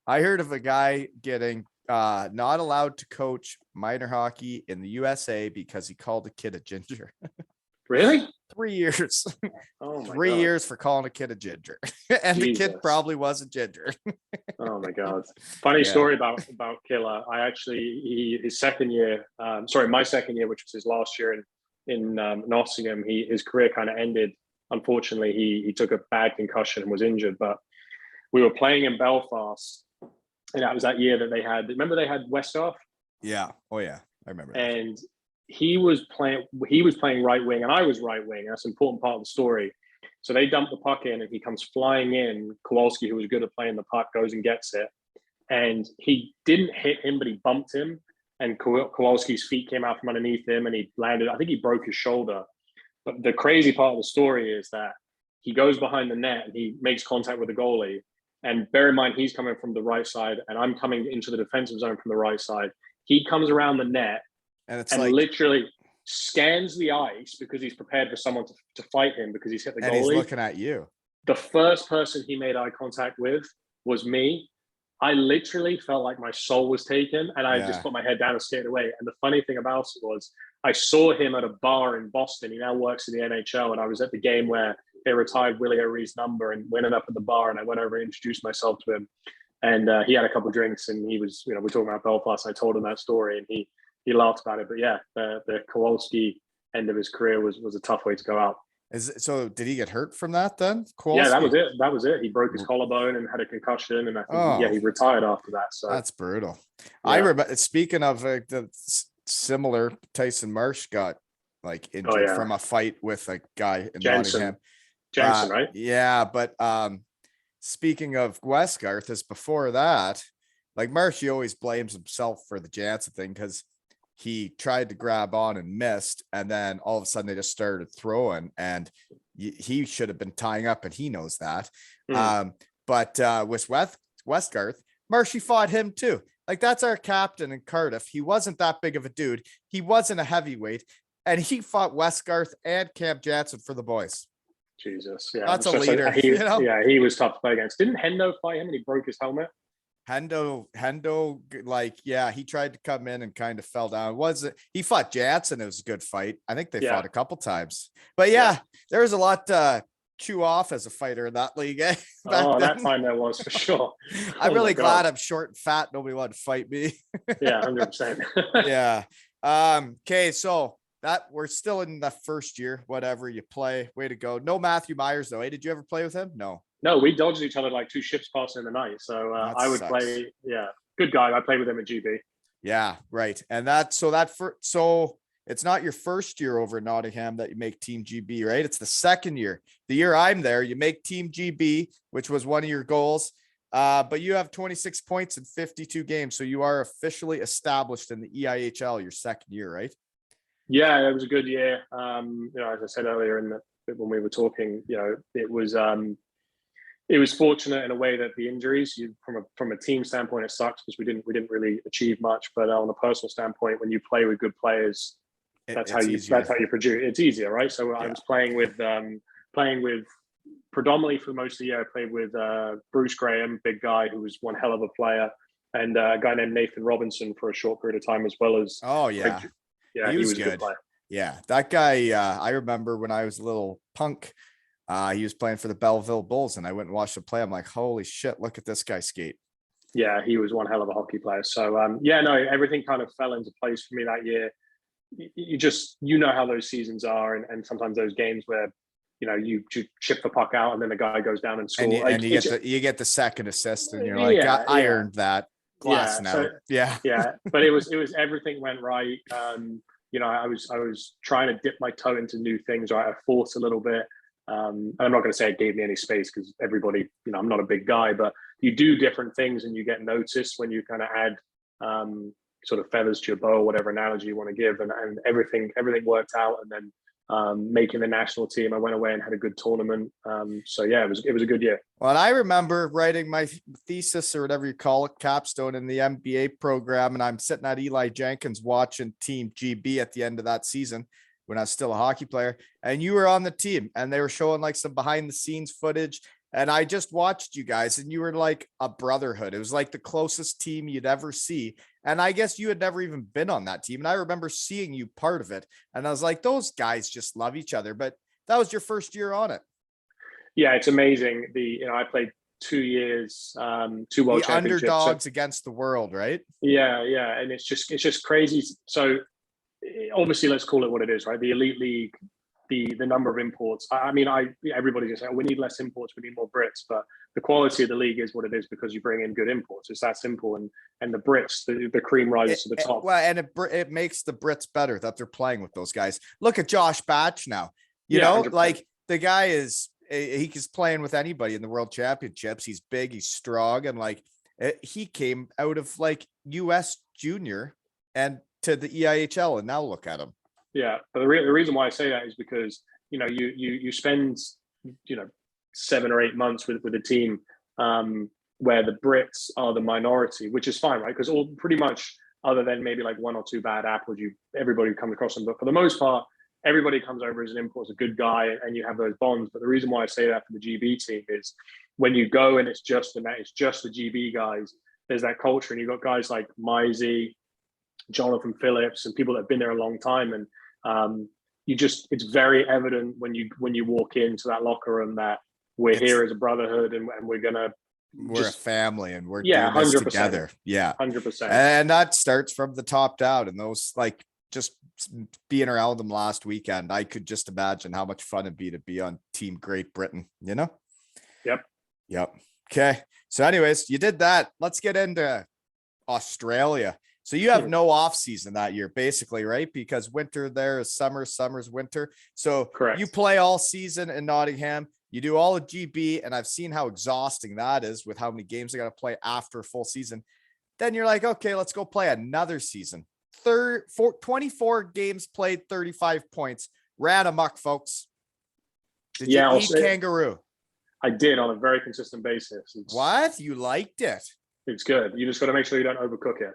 I heard of a guy getting not allowed to coach minor hockey in the USA because he called a kid a ginger. Really? 3 years. Oh my 3 God. years for calling a kid a ginger. And Jesus. The kid probably was a ginger. Oh my God. Funny story about Killer. I actually, my second year, which was his last year in Nottingham, his career kind of ended. Unfortunately, he took a bad concussion and was injured, but we were playing in Belfast, and that was that year that they had Westhoff? Yeah. Oh yeah. I remember that. And he was playing right wing, and I was right wing. That's an important part of the story. So they dump the puck in, and he comes flying in. Kowalski, who was good at playing the puck, goes and gets it. And he didn't hit him, but he bumped him. And Kowalski's feet came out from underneath him, and he landed. I think he broke his shoulder. But the crazy part of the story is that he goes behind the net, and he makes contact with the goalie. And bear in mind, he's coming from the right side, and I'm coming into the defensive zone from the right side. He comes around the net And it's and like, literally scans the ice because he's prepared for someone to fight him because he's hit the and he's goalie. looking at you. The first person he made eye contact with was me. I literally felt like my soul was taken, and I just put my head down and skated away. And the funny thing about it was, I saw him at a bar in Boston. He now works in the NHL, and I was at the game where they retired Willie O'Ree's number, and went up at the bar, and I went over and introduced myself to him. And he had a couple of drinks, and he was, we're talking about Belfast. I told him that story, and he laughed about it. But yeah, the Kowalski end of his career was a tough way to go out. So did he get hurt from that then? Kowalski? Yeah, that was it. He broke his collarbone and had a concussion, and I think he retired after that. So that's brutal. Yeah. I remember, speaking of the similar, Tyson Marsh got like injured from a fight with a guy in Nottingham. Jensen, right? Yeah, but speaking of Westgarth, is before that, like Marsh, he always blames himself for the Jansen thing because he tried to grab on and missed, and then all of a sudden they just started throwing, and he should have been tying up, and he knows that. But with Westgarth, Marshy fought him too. Like, that's our captain in Cardiff. He wasn't that big of a dude. He wasn't a heavyweight, and he fought Westgarth and Cam Jansen for the boys. Jesus, yeah, that's a leader. Yeah, he was tough to play against. Didn't Hendo fight him and he broke his helmet? Hendo, like, yeah, he tried to come in and kind of fell down. He fought Jansen? It was a good fight. I think they fought a couple times. But there was a lot to chew off as a fighter in that league. That time there was, for sure. I'm really glad I'm short and fat. Nobody wanted to fight me. Yeah, 100%. Yeah. Okay, so that we're still in the first year, whatever you play. Way to go. No Matthew Myers, though. Hey, did you ever play with him? No, we dodged each other like two ships passing in the night. So I would play. Yeah, good guy. I played with him at GB. Yeah, right. And so it's not your first year over in Nottingham that you make Team GB, right? It's the second year. The year I'm there, you make Team GB, which was one of your goals. But you have 26 points in 52 games, so you are officially established in the EIHL your second year, right? Yeah, it was a good year. As I said earlier when we were talking, it was fortunate in a way that the injuries, from a team standpoint, it sucks because we didn't really achieve much. But on a personal standpoint, when you play with good players, that's how you produce. It's easier, right? So I was playing with predominantly for most of the year. I played with Bruce Graham, big guy who was one hell of a player, and a guy named Nathan Robinson for a short period of time, as well as he was good. A good player. Yeah, that guy. I remember when I was a little punk. He was playing for the Belleville Bulls, and I went and watched him play. I'm like, holy shit, look at this guy skate. Yeah, he was one hell of a hockey player. So, everything kind of fell into place for me that year. You know how those seasons are, and sometimes those games where, you chip the puck out and then the guy goes down and scores. And you get the second assist, and you're like, I earned that. Glass now. Yeah. But it was everything went right. I was trying to dip my toe into new things. Right, I forced a little bit. And I'm not going to say it gave me any space because everybody, I'm not a big guy, but you do different things and you get noticed when you kind of add sort of feathers to your bow, whatever analogy you want to give, and everything worked out. And then making the national team, I went away and had a good tournament. It was a good year. Well, and I remember writing my thesis or whatever you call it, capstone in the MBA program, and I'm sitting at Eli Jenkins watching Team GB at the end of that season, when I was still a hockey player, and you were on the team, and they were showing like some behind the scenes footage. And I just watched you guys, and you were like a brotherhood. It was like the closest team you'd ever see. And I guess you had never even been on that team. And I remember seeing you part of it. And I was like, those guys just love each other. But that was your first year on it. Yeah, it's amazing. I played 2 years, 2 world championships. Underdogs against the world, right? Yeah. And it's just crazy. So obviously, let's call it what it is, right? The elite league, the number of imports. Everybody just say, we need less imports, we need more Brits, but the quality of the league is what it is because you bring in good imports. It's that simple, and the Brits, the cream rises to the top. Well, and it makes the Brits better that they're playing with those guys. Look at Josh Batch now. You know, 100%. Like the guy he's playing with anybody in the World Championships. He's big, he's strong, and like he came out of like US junior and to the EIHL, and now look at him. Yeah, but the reason why I say that is because you spend 7 or 8 months with a team where the Brits are the minority, which is fine, right? Because pretty much other than maybe like one or two bad apples, everybody comes across them. But for the most part, everybody comes over as an import, as a good guy, and you have those bonds. But the reason why I say that for the GB team is when you go and it's just the GB guys, there's that culture, and you've got guys like Mizey, Jonathan Phillips, and people that have been there a long time. And it's very evident when you walk into that locker room that we're here as a brotherhood, and we're a family, and we're doing this 100%. Together. Yeah, 100%. And that starts from the top down. And those, like, just being around them last weekend, I could just imagine how much fun it'd be to be on Team Great Britain, you know? Yep. Okay. So anyways, you did that. Let's get into Australia. So you have no off season that year, basically, right? Because winter there is summer, summer's winter. So correct. You play all season in Nottingham. You do all of GB, and I've seen how exhausting that is with how many games they got to play after a full season. Then you're like, okay, let's go play another season. 24 games played, 35 points. Ran amok, folks. Did you eat Kangaroo? I did, on a very consistent basis. What? You liked it? It's good. You just got to make sure you don't overcook it.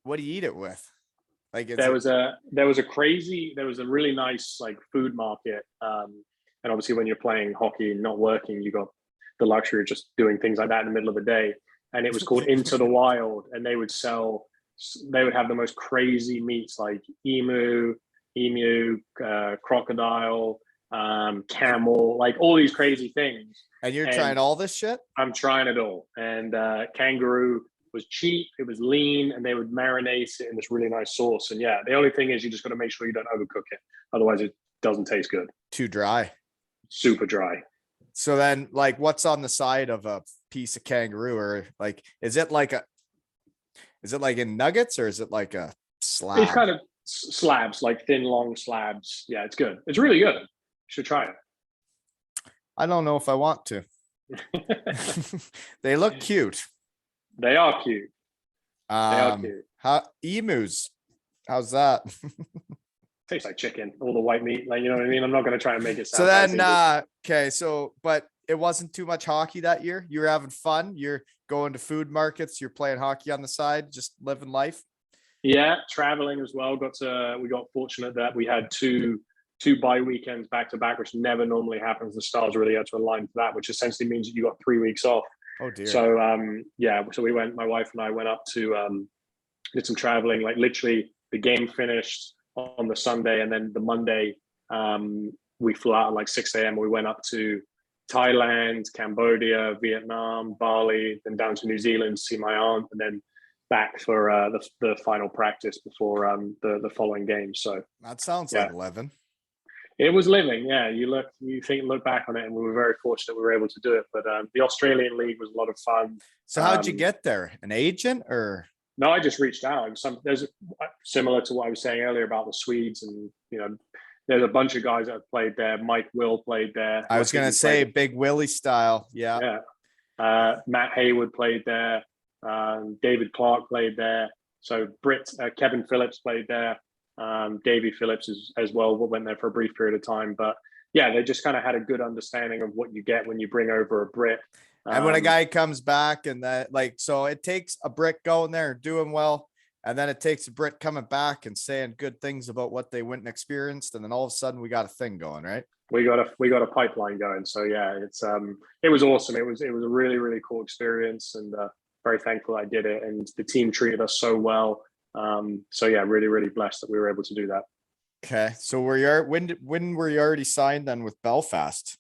What do you eat it with? Like, there was a really nice like food market. And obviously when you're playing hockey and not working, you got the luxury of just doing things like that in the middle of the day. And it was called Into the Wild, and they would have the most crazy meats like emu, crocodile, camel, like all these crazy things. And you're trying all this shit? I'm trying it all. And Kangaroo was cheap, it was lean, and they would marinate it in this really nice sauce. And yeah, the only thing is you just got to make sure you don't overcook it. Otherwise it doesn't taste good. Too dry. Super dry. So then, like, what's on the side of a piece of Kangaroo? Or like, is it like in nuggets, or is it like a slab? It's kind of slabs, like thin, long slabs. Yeah, it's good. It's really good. You should try it. I don't know if I want to. They look cute. They are cute. They are cute. Emus? How's that? Tastes like chicken, all the white meat. Like, you know what I mean? I'm not going to try and make it sound. So then, okay. So, but it wasn't too much hockey that year. You were having fun. You're going to food markets. You're playing hockey on the side, just living life. Yeah, traveling as well. We got fortunate that we had two bye weekends back to back, which never normally happens. The stars really had to align for that, which essentially means that you got 3 weeks off. Oh dear. So so we went. My wife and I went up to did some traveling. Like literally, the game finished on the Sunday, and then the Monday we flew out at like 6 a.m. We went up to Thailand, Cambodia, Vietnam, Bali, then down to New Zealand to see my aunt, and then back for the final practice before the following game. So that sounds like 11. It was living. Yeah, you look back on it, and we were very fortunate we were able to do it. But the Australian League was a lot of fun. So how'd you get there? An agent or? No, I just reached out. There's similar to what I was saying earlier about the Swedes, and there's a bunch of guys that have played there. Mike Will played there. I was gonna say Big Willie style. Yeah. Matt Hayward played there. David Clark played there. So Kevin Phillips played there. Davey Phillips as well went there for a brief period of time. But yeah, they just kind of had a good understanding of what you get when you bring over a Brit. And when a guy comes back, and that, like, so it takes a Brit going there and doing well, and then it takes a Brit coming back and saying good things about what they went and experienced, and then all of a sudden we got a thing going, right? We got a pipeline going. So yeah, it was awesome. It was a really, really cool experience, and very thankful I did it. And the team treated us so well. So yeah, really, really blessed that we were able to do that. Okay, so when were you already signed then with Belfast?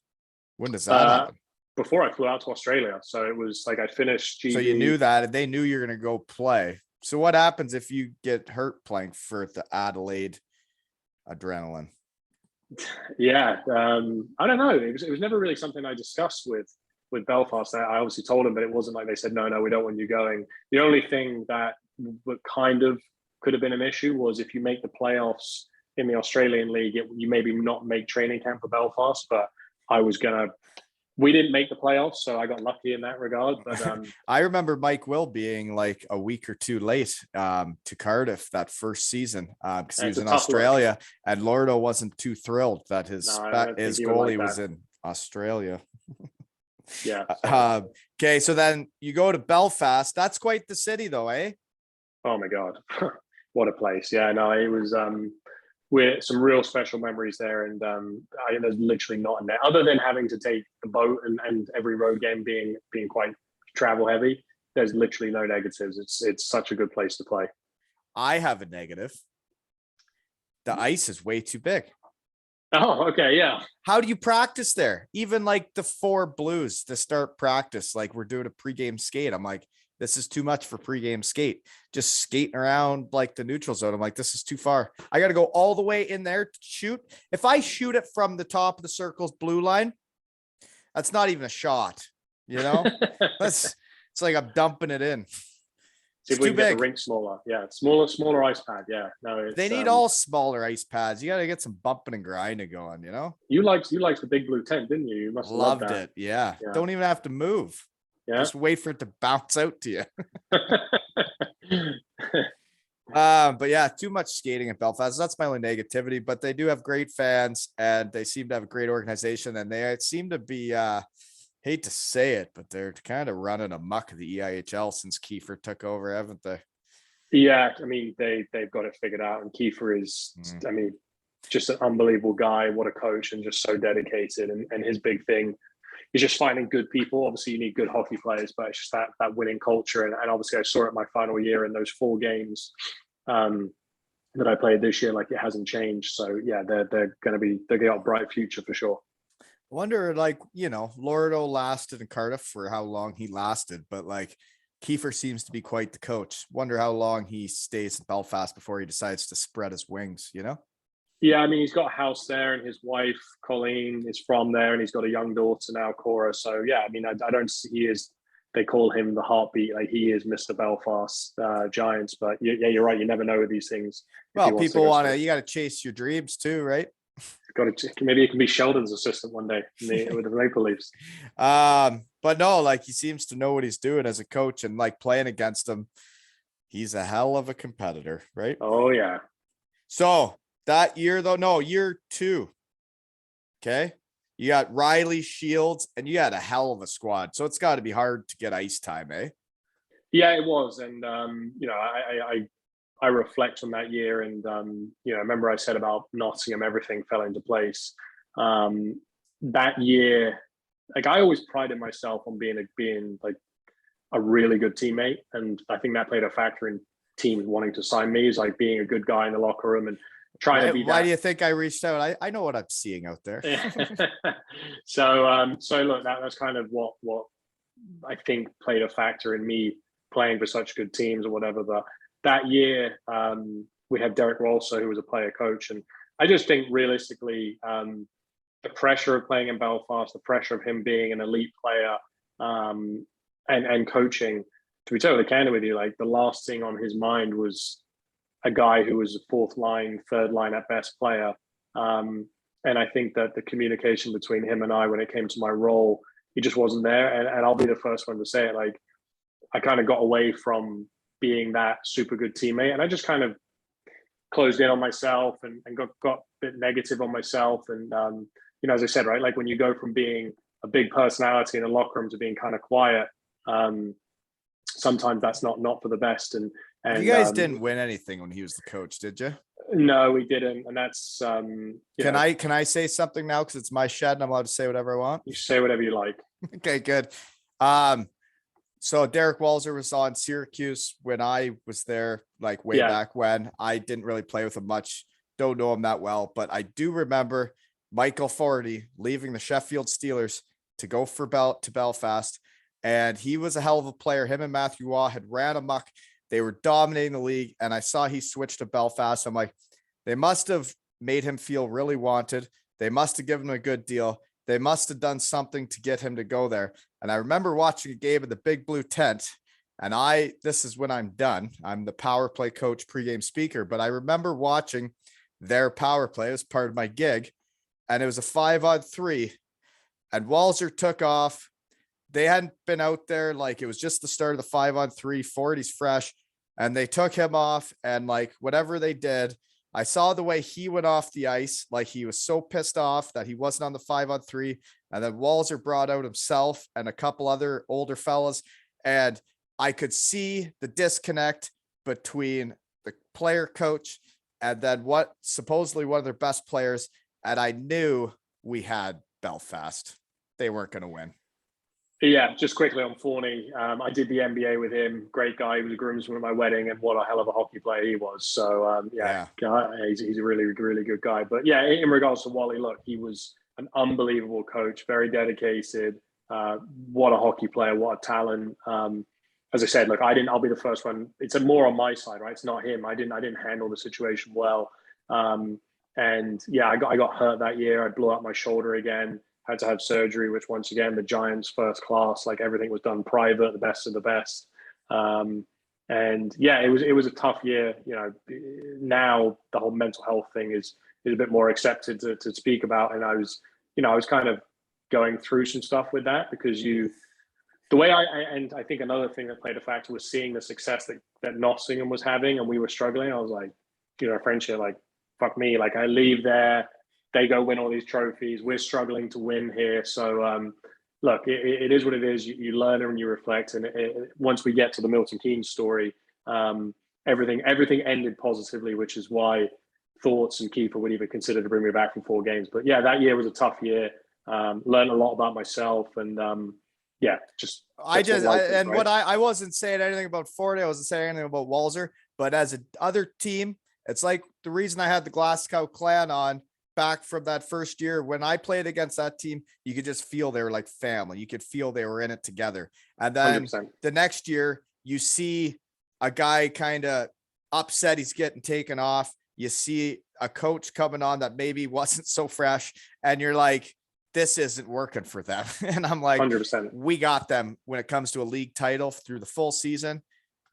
When does that happen? Before I flew out to Australia. So it was like I finished GB. So you knew that, and they knew you're going to go play. So what happens if you get hurt playing for the Adelaide Adrenaline? Yeah, I don't know. It was never really something I discussed with Belfast. I obviously told them, but it wasn't like they said, no, we don't want you going. The only thing that kind of could have been an issue was if you make the playoffs in the Australian League, you maybe not make training camp for Belfast, but we didn't make the playoffs, so I got lucky in that regard. But I remember Mike Will being like a week or two late to Cardiff that first season because he was in Australia, and Lordo wasn't too thrilled that his goalie was in Australia. Yeah. Okay, so then you go to Belfast. That's quite the city, though, eh? Oh my God, what a place! Yeah, no, it was with some real special memories there, and there's literally not a net other than having to take the boat and every road game being quite travel heavy. There's literally no negatives. It's such a good place to play. I have a negative. The ice is way too big. Oh, okay, yeah. How do you practice there? Even like the 4 Blues to start practice, like we're doing a pregame skate. I'm like, this is too much for pregame skate. Just skating around like the neutral zone. I'm like, this is too far. I got to go all the way in there to shoot. If I shoot it from the top of the circle's blue line, that's not even a shot. You know, it's like I'm dumping it in. See It's if we too can get big. the rink smaller. Yeah, smaller ice pad. Yeah, no, it's, They need all smaller ice pads. You got to get some bumping and grinding going, you know? You liked the big blue tent, didn't you? You must have loved Loved that. it. Yeah. Yeah. Don't even have to move. Yeah. Just wait for it to bounce out to you. Yeah. But yeah, too much skating at Belfast. That's my only negativity, but they do have great fans and they seem to have a great organization, and they seem to be hate to say it, but they're kind of running amok of the EIHL since Kiefer took over, haven't they? Yeah, I mean they've got it figured out, and Kiefer is, I mean, just an unbelievable guy. What a coach, and just so dedicated. And his big thing is just finding good people. Obviously, you need good hockey players, but it's just that winning culture. And obviously, I saw it my final year in those 4 games that I played this year. Like, it hasn't changed. So yeah, they're got a bright future for sure. I wonder, like, you know, Lordo lasted in Cardiff for how long he lasted, but like Kiefer seems to be quite the coach. Wonder how long he stays in Belfast before he decides to spread his wings, you know? Yeah, I mean, he's got a house there, and his wife Colleen is from there, and he's got a young daughter now, Cora. So yeah, I mean, I don't see, he is. They call him the heartbeat, like he is Mr. Belfast Giants. But yeah, you're right. You never know with these things. Well, people want to. You got to chase your dreams too, right? Got to. Maybe it can be Sheldon's assistant one day with the Maple Leafs. But no, like he seems to know what he's doing as a coach, and like playing against him, he's a hell of a competitor, right? Oh yeah. So that year though, no, year 2. Okay. You got Riley, Shields, and you had a hell of a squad. So it's got to be hard to get ice time, eh? Yeah, it was. And, you know, I reflect on that year, and, you know, remember I said about Nottingham, everything fell into place. That year, like, I always prided myself on being like a really good teammate. And I think that played a factor in teams wanting to sign me, is like being a good guy in the locker room and trying to be that. Why do you think I reached out? I know what I'm seeing out there. So look, that's kind of what I think played a factor in me playing for such good teams or whatever. But that year, we had Derek Rolso, who was a player coach, and I just think realistically, the pressure of playing in Belfast, the pressure of him being an elite player, and coaching. To be totally candid with you, like the last thing on his mind was a guy who was a 4th line, 3rd line at best player. And I think that the communication between him and I, when it came to my role, he just wasn't there. And I'll be the first one to say it. Like, I kind of got away from being that super good teammate, and I just kind of closed in on myself and got a bit negative on myself. And, you know, as I said, right, like when you go from being a big personality in a locker room to being kind of quiet, sometimes that's not for the best. And you guys didn't win anything when he was the coach, did you? No, we didn't. And that's can I say something now, because it's my shed and I'm allowed to say whatever I want? You say whatever you like. Okay, good. So Derek Walser was on Syracuse when I was there, like way back when. I didn't really play with him much, don't know him that well, but I do remember Michael Forty leaving the Sheffield Steelers to go to Belfast, and he was a hell of a player. Him and Matthew Waugh had ran amok. They were dominating the league, and I saw he switched to Belfast. I'm like, they must have made him feel really wanted. They must have given him a good deal. They must have done something to get him to go there. And I remember watching a game of the Big Blue Tent, and this is when I'm done. I'm the power play coach, pregame speaker, but I remember watching their power play as part of my gig, and it was a 5-on-3, and Walser took off. They hadn't been out there. Like, it was just the start of the 5-on-3. Forty's fresh, and they took him off, and like whatever they did, I saw the way he went off the ice. Like, he was so pissed off that he wasn't on the 5-on-3. And then Walser brought out himself and a couple other older fellas, and I could see the disconnect between the player coach and then what supposedly one of their best players. And I knew we had Belfast. They weren't going to win. Yeah, just quickly on Forney. I did the MBA with him. Great guy. He was a groomsman at my wedding, and what a hell of a hockey player he was. So, he's a really, really good guy. But yeah, in regards to Wally, look, he was an unbelievable coach, very dedicated. What a hockey player, what a talent. As I said, look, I'll be the first one. It's more on my side, right? It's not him. I didn't handle the situation well. And yeah, I got hurt that year. I blew out my shoulder again. Had to have surgery, which once again, the Giants first class, like everything was done private, the best of the best. And yeah, it was a tough year. You know, now the whole mental health thing is a bit more accepted to speak about. And I was kind of going through some stuff with that because I think another thing that played a factor was seeing the success that Nottingham was having and we were struggling. I was like, friendship, like, fuck me. Like I leave there, they go win all these trophies. We're struggling to win here. So, look, it is what it is. You learn and you reflect. And once we get to the Milton Keynes story, everything ended positively, which is why Thoughts and Keeper would even consider to bring me back from 4 games. But yeah, that year was a tough year. Learned a lot about myself and I wasn't saying anything about Ford. I wasn't saying anything about Walzer, but as a other team, it's like the reason I had the Glasgow Clan on back from that first year when I played against that team, you could just feel they were like family. You could feel they were in it together. And then 100%. The next year you see a guy kind of upset. He's getting taken off. You see a coach coming on that maybe wasn't so fresh. And you're like, this isn't working for them. And I'm like, 100%. We got them when it comes to a league title through the full season.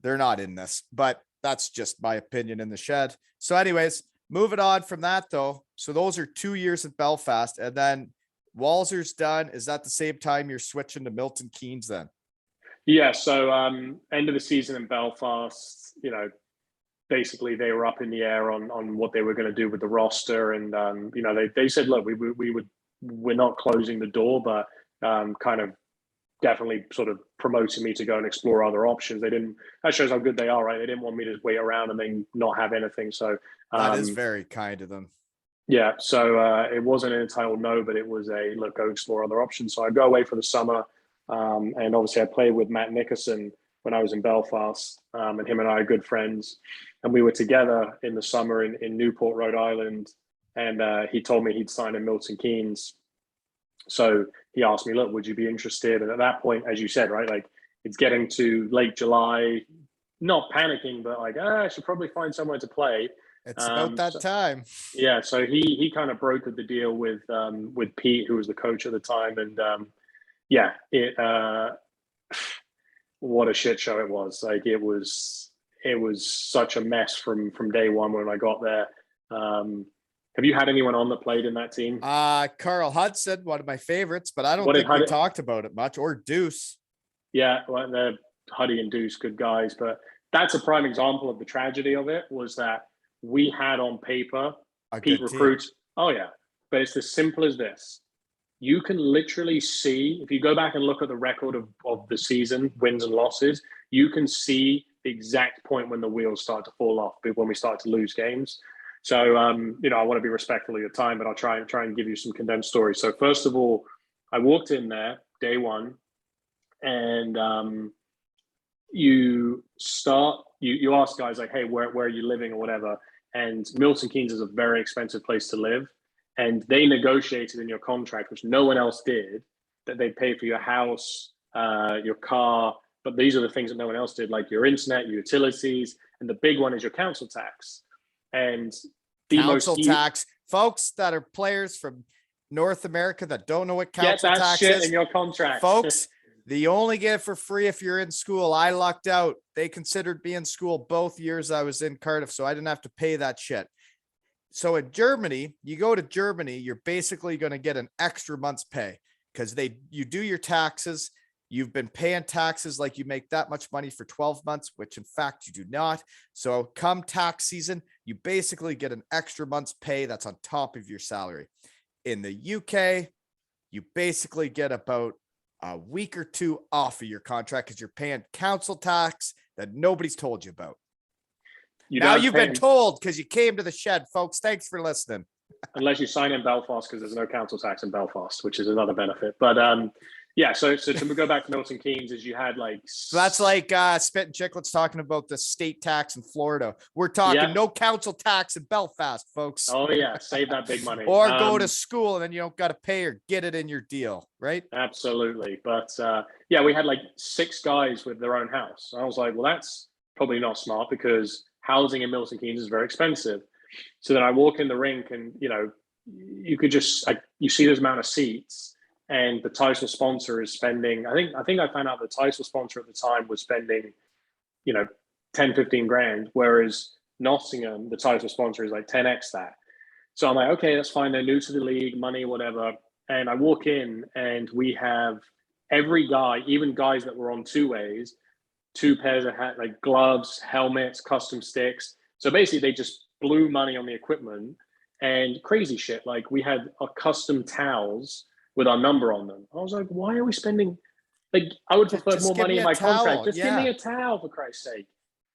They're not in this, but that's just my opinion in the shed. So anyways, moving on from that though. So those are 2 years at Belfast and then Walzer's done. Is that the same time you're switching to Milton Keynes then? Yeah. So end of the season in Belfast, basically they were up in the air on what they were going to do with the roster. And, they said, look, we're not closing the door, but kind of definitely sort of promoting me to go and explore other options. That shows how good they are, right? They didn't want me to wait around and then not have anything. So that is very kind of them. Yeah. So it wasn't an entitled no, but it was a look, go explore other options. So I go away for the summer. And obviously I played with Matt Nickerson when I was in Belfast, and him and I are good friends. And we were together in the summer in Newport, Rhode Island. And he told me he'd signed in Milton Keynes. So he asked me, look, would you be interested? And at that point, as you said, right, like it's getting to late July, not panicking, but like, I should probably find somewhere to play. It's about that time. Yeah. So he kind of brokered the deal with Pete, who was the coach at the time. And what a shit show it was. Like it was such a mess from day one when I got there. Have you had anyone on that played in that team? Carl Hudson, one of my favorites, but I don't think we talked about it much. Or Deuce. Yeah, well, they're Huddy and Deuce, good guys. But that's a prime example of the tragedy of it, was that we had on paper Pete recruits. Oh, yeah. But it's as simple as this. You can literally see, if you go back and look at the record of the season, wins and losses, you can see the exact point when the wheels start to fall off, when we start to lose games. So, I want to be respectful of your time, but I'll try and give you some condensed stories. So first of all, I walked in there day one and you ask guys like, hey, where are you living or whatever? And Milton Keynes is a very expensive place to live. And they negotiated in your contract, which no one else did, that they'd pay for your house, your car. But these are the things that no one else did, like your internet, your utilities. And the big one is your council tax. And the council tax, folks that are players from North America that don't know what council tax shit is in your contract, folks. You only get it for free if you're in school. I lucked out. They considered me in school both years I was in Cardiff, so I didn't have to pay that shit. So in Germany, you go to Germany, you're basically going to get an extra month's pay because you do your taxes. You've been paying taxes like you make that much money for 12 months, which in fact you do not. So come tax season, you basically get an extra month's pay that's on top of your salary. In the UK, you basically get about a week or two off of your contract because you're paying council tax that nobody's told you about. You Now don't you've pay been told because you came to the shed, folks. Thanks for listening. unless you sign in Belfast, because there's no council tax in Belfast, which is another benefit. But yeah, so to go back to Milton Keynes, is you had like So that's like Spit and Chicklets talking about the state tax in Florida. We're talking no council tax in Belfast, folks. Oh yeah, save that big money. Or go to school and then you don't got to pay or get it in your deal, right? Absolutely. But yeah, we had like 6 guys with their own house. I was like, well, that's probably not smart because housing in Milton Keynes is very expensive. So then I walk in the rink and, you could just, you see this amount of seats and the title sponsor is spending, I think I found out the title sponsor at the time was spending, 10, 15 grand, whereas Nottingham, the title sponsor is like 10x that. So I'm like, okay, that's fine. They're new to the league, money, whatever. And I walk in and we have every guy, even guys that were on 2-ways, 2 pairs of like gloves, helmets, custom sticks. So basically they just blew money on the equipment and crazy shit. Like we had our custom towels with our number on them. I was like, why are we spending, like, I would prefer more money in my contract. Just give me a towel for Christ's sake.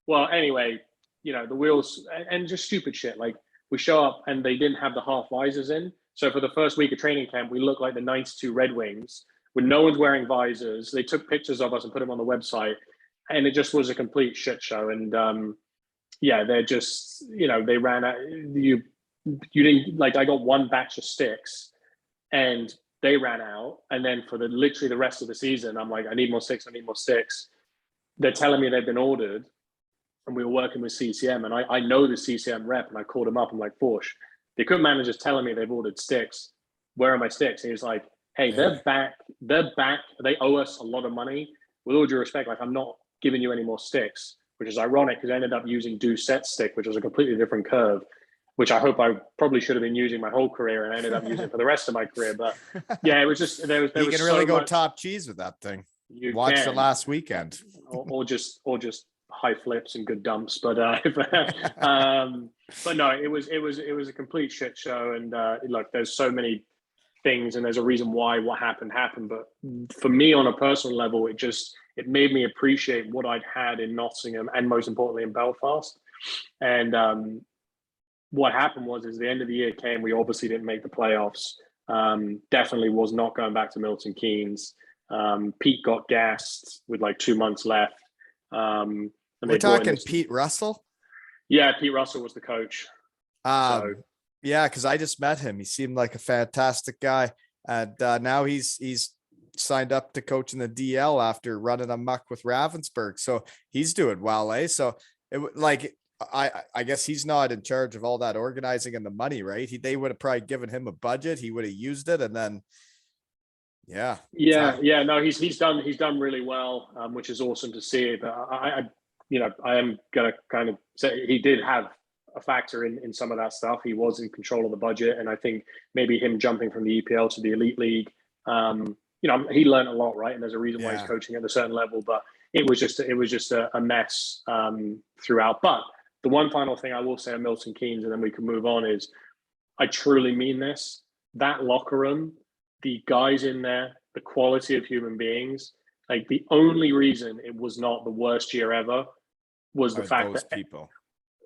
Well, anyway, the wheels and just stupid shit. Like we show up and they didn't have the half visors in. So for the first week of training camp, we looked like the 92 Red Wings when no one's wearing visors. They took pictures of us and put them on the website and it just was a complete shit show. And yeah, they're just, they ran out. You didn't, like, I got 1 batch of sticks and they ran out. And then for literally the rest of the season, I'm like, I need more sticks. They're telling me they've been ordered. And we were working with CCM, and I know the CCM rep, and I called him up. I'm like, Forsh, the equipment manager's telling me they've ordered sticks. Where are my sticks? And he's like, hey, they're back. They owe us a lot of money. With all due respect, like, I'm not giving you any more sticks, which is ironic because I ended up using Do Set Stick, which was a completely different curve, which I hope I probably should have been using my whole career, and I ended up using for the rest of my career. But yeah, it was just there was you can really go top cheese with that thing. You watched it last weekend, or just high flips and good dumps, but no, it was a complete shit show. And look, there's so many things, and there's a reason why what happened. But for me, on a personal level, it made me appreciate what I'd had in Nottingham and most importantly in Belfast. And what happened was, as the end of the year came, we obviously didn't make the playoffs. Definitely was not going back to Milton Keynes. Pete got gassed with like 2 months left. We're talking Pete Russell. Yeah, Pete Russell was the coach. Yeah, because I just met him. He seemed like a fantastic guy, and now he's signed up to coach in the DL after running amok with Ravensburg. So he's doing well, eh? So I guess he's not in charge of all that organizing and the money, right? They would have probably given him a budget. He would have used it, and then yeah. No, he's done really well, which is awesome to see. But I am gonna kind of say he did have a factor in some of that stuff. He was in control of the budget, and I think maybe him jumping from the EPL to the Elite League, he learned a lot, right? And there's a reason why he's coaching at a certain level. But it was just a mess throughout. But the one final thing I will say on Milton Keynes, and then we can move on, is I truly mean this. That locker room, the guys in there, the quality of human beings, like the only reason it was not the worst year ever was the fact that people,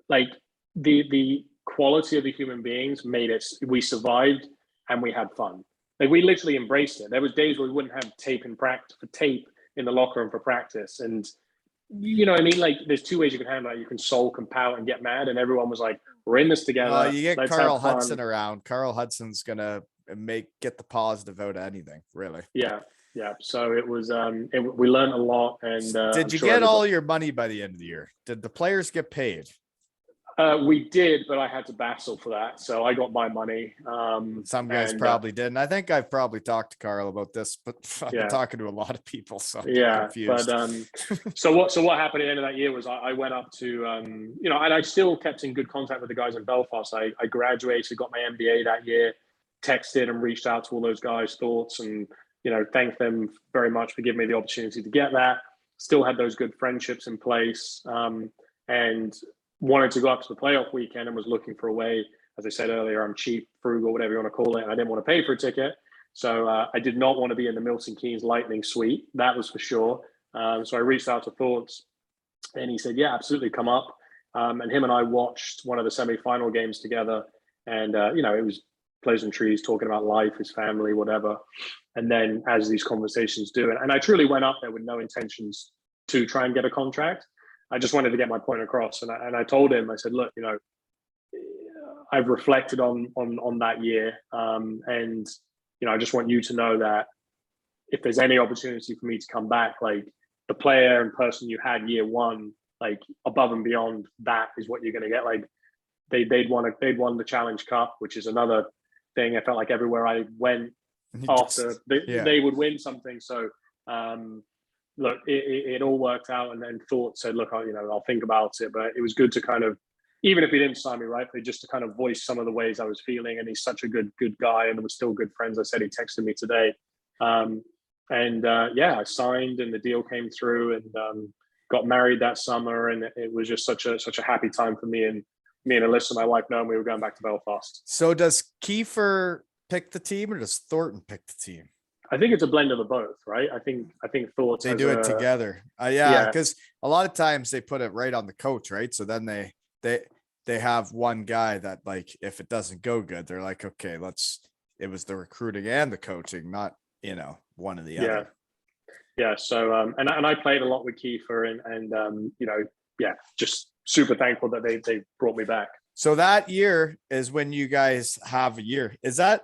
like the quality of the human beings made it. We survived and we had fun. Like we literally embraced it. There was days where we wouldn't have tape in the locker room for practice. And you know what I mean? Like there's 2 ways you can handle it. You can sulk and pout and get mad. And everyone was like, we're in this together. You get Carl Hudson around. Carl Hudson's going to get the positive out of anything, really. Yeah. So it was, we learned a lot. And did you get all your money by the end of the year? Did the players get paid? We did, but I had to battle for that. So I got my money. Some guys probably didn't. I think I've probably talked to Carl about this, but I've been talking to a lot of people. So I'm confused. But so what happened at the end of that year was I went up to, and I still kept in good contact with the guys in Belfast. I graduated, got my MBA that year, texted and reached out to all those guys' thoughts and, thanked them very much for giving me the opportunity to get that. Still had those good friendships in place. And wanted to go up to the playoff weekend and was looking for a way. As I said earlier, I'm cheap, frugal, whatever you want to call it. And I didn't want to pay for a ticket. So I did not want to be in the Milton Keynes Lightning suite. That was for sure. So I reached out to Thoughts and he said, yeah, absolutely, come up. And him and I watched one of the semi-final games together, and it was pleasantries, talking about life, his family, whatever. And then, as these conversations do, and I truly went up there with no intentions to try and get a contract. I just wanted to get my point across, and I told him, I said, look, I've reflected on that year, and I just want you to know that if there's any opportunity for me to come back, like the player and person you had year one, like above and beyond that is what you're going to get. Like they'd won the Challenge Cup, which is another thing. I felt like everywhere I went after they would win something. So look, it all worked out, and then thought said, look, I'll think about it. But it was good to kind of, even if he didn't sign me, right, but just to kind of voice some of the ways I was feeling. And he's such a good guy, and we're still good friends. I said he texted me today. I signed, and the deal came through, and got married that summer, and it was just such a happy time for me and Alyssa, my wife, knowing we were going back to Belfast. So does Kiefer pick the team, or does Thornton pick the team? I think it's a blend of the both, right? I think Thornton, they do it together. Because a lot of times they put it right on the coach, right? So then they have one guy that, like, if it doesn't go good, they're like, okay, it was the recruiting and the coaching, not one or the other. Yeah. So and I played a lot with Kiefer, and just super thankful that they brought me back. So that year is when you guys have a year. Is that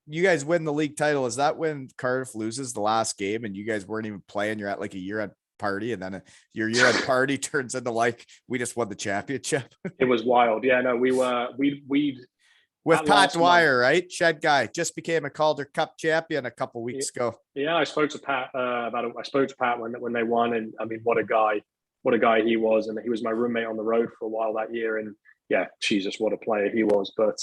you guys win the league title? Is that when Cardiff loses the last game and you guys weren't even playing? You're at like a year-end party, and then your year-end party turns into like, we just won the championship. It was wild. Yeah, no, we with Pat Dwyer, right? Shed guy just became a Calder Cup champion a couple weeks ago. Yeah, I spoke to Pat I spoke to Pat when they won, and I mean, what a guy he was, and he was my roommate on the road for a while that year, and yeah, Jesus, what a player he was. But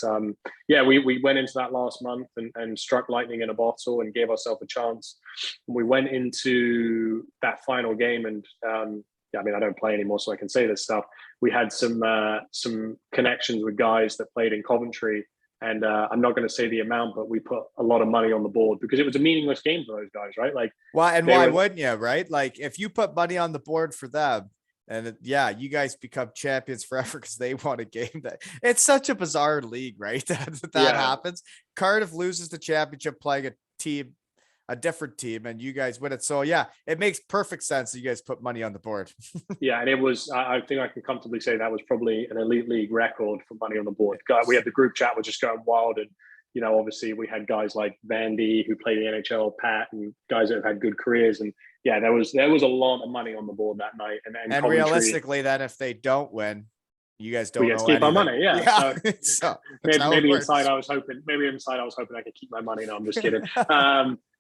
we went into that last month and struck lightning in a bottle and gave ourselves a chance. We went into that final game, and I don't play anymore, so I can say this stuff. We had some connections with guys that played in Coventry, and I'm not going to say the amount, but we put a lot of money on the board because it was a meaningless game for those guys, right? Like, why wouldn't you, right? Like, if you put money on the board for them, and you guys become champions forever because they won a game. That it's such a bizarre league, right? that happens. Cardiff loses the championship playing a different team, and you guys win it. So it makes perfect sense that you guys put money on the board. And it was, I think I can comfortably say that was probably an elite league record for money on the board. We had the group chat was just going wild, and obviously we had guys like Vandy who played the NHL, Pat, and guys that have had good careers, and there was a lot of money on the board that night. And realistically, then if they don't win, you guys don't keep our money. So maybe inside I was hoping I could keep my money. No, I'm just kidding.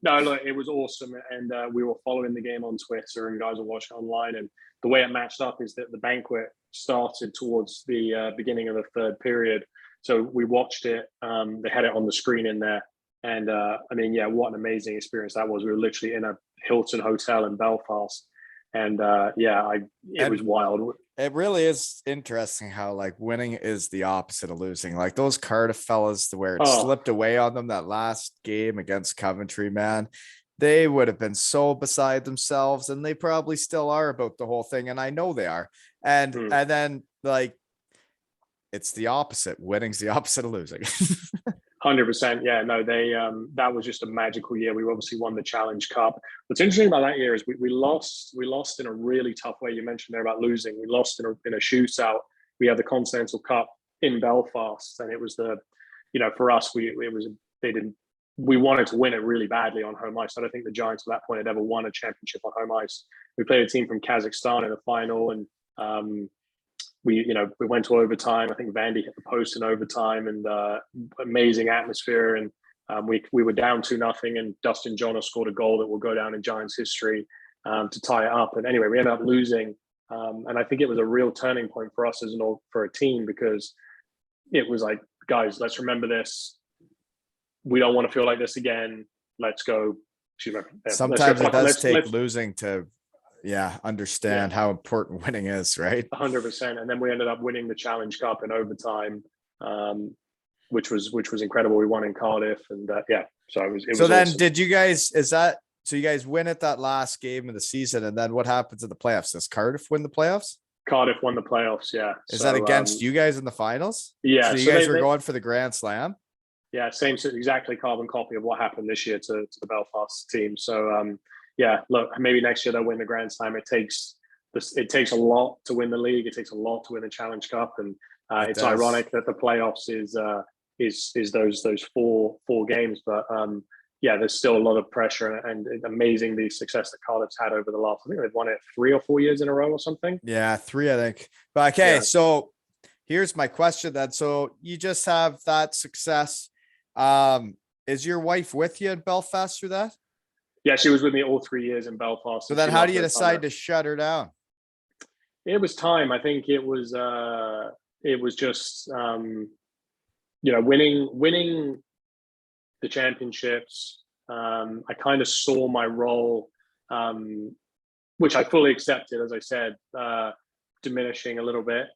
No, look, it was awesome, and we were following the game on Twitter, and guys were watching online. And the way it matched up is that the banquet started towards the beginning of the third period, so we watched it. They had it on the screen in there, and what an amazing experience that was. We were literally in a Hilton hotel in Belfast, and it was wild. It really is interesting how, like, winning is the opposite of losing. Like those Cardiff fellas, where it slipped away on them that last game against Coventry, man, they would have been so beside themselves, and they probably still are about the whole thing. And I know they are. And then, like, it's the opposite. Winning's the opposite of losing. 100%. Yeah, no, that was just a magical year. We obviously won the Challenge Cup. What's interesting about that year is we lost in a really tough way. You mentioned there about losing. We lost in a shootout. We had the Continental Cup in Belfast, and it was for us, we wanted to win it really badly on home ice. I don't think the Giants at that point had ever won a championship on home ice. We played a team from Kazakhstan in the final, and we went to overtime. I think Vandy hit the post in overtime, and amazing atmosphere. And we were down 2-0, and Dustin Johnner scored a goal that will go down in Giants history to tie it up. And anyway, we ended up losing. And I think it was a real turning point for us for a team, because it was like, guys, let's remember this. We don't want to feel like this again. Let's go. Sometimes it does take losing to understand how important winning is, right? 100%. And then we ended up winning the Challenge Cup in overtime, which was incredible. We won in Cardiff, and so it was. So then, awesome. Did you guys? So you guys win at that last game of the season, and then what happens in the playoffs? Does Cardiff win the playoffs? Cardiff won the playoffs. Yeah. Is that against you guys in the finals? Yeah. So you guys were going for the Grand Slam? Yeah, same, exactly carbon copy of what happened this year to the Belfast team. So yeah, look, maybe next year they'll win the Grand Slam. It takes a lot to win the league. It takes a lot to win the Challenge Cup, and it's ironic that the playoffs is those four games. But yeah, there's still a lot of pressure, and amazing the success that Cardiff's had over the last. I think they've won it 3 or 4 years in a row or something. Yeah, 3, I think. But okay, so here's my question then. So you just have that success. Is your wife with you in Belfast through that? Yeah, she was with me all 3 years in Belfast. So then how do you decide to shut her down? It was time. I think it was just winning the championships. I kind of saw my role, which I fully accepted, as I said, diminishing a little bit,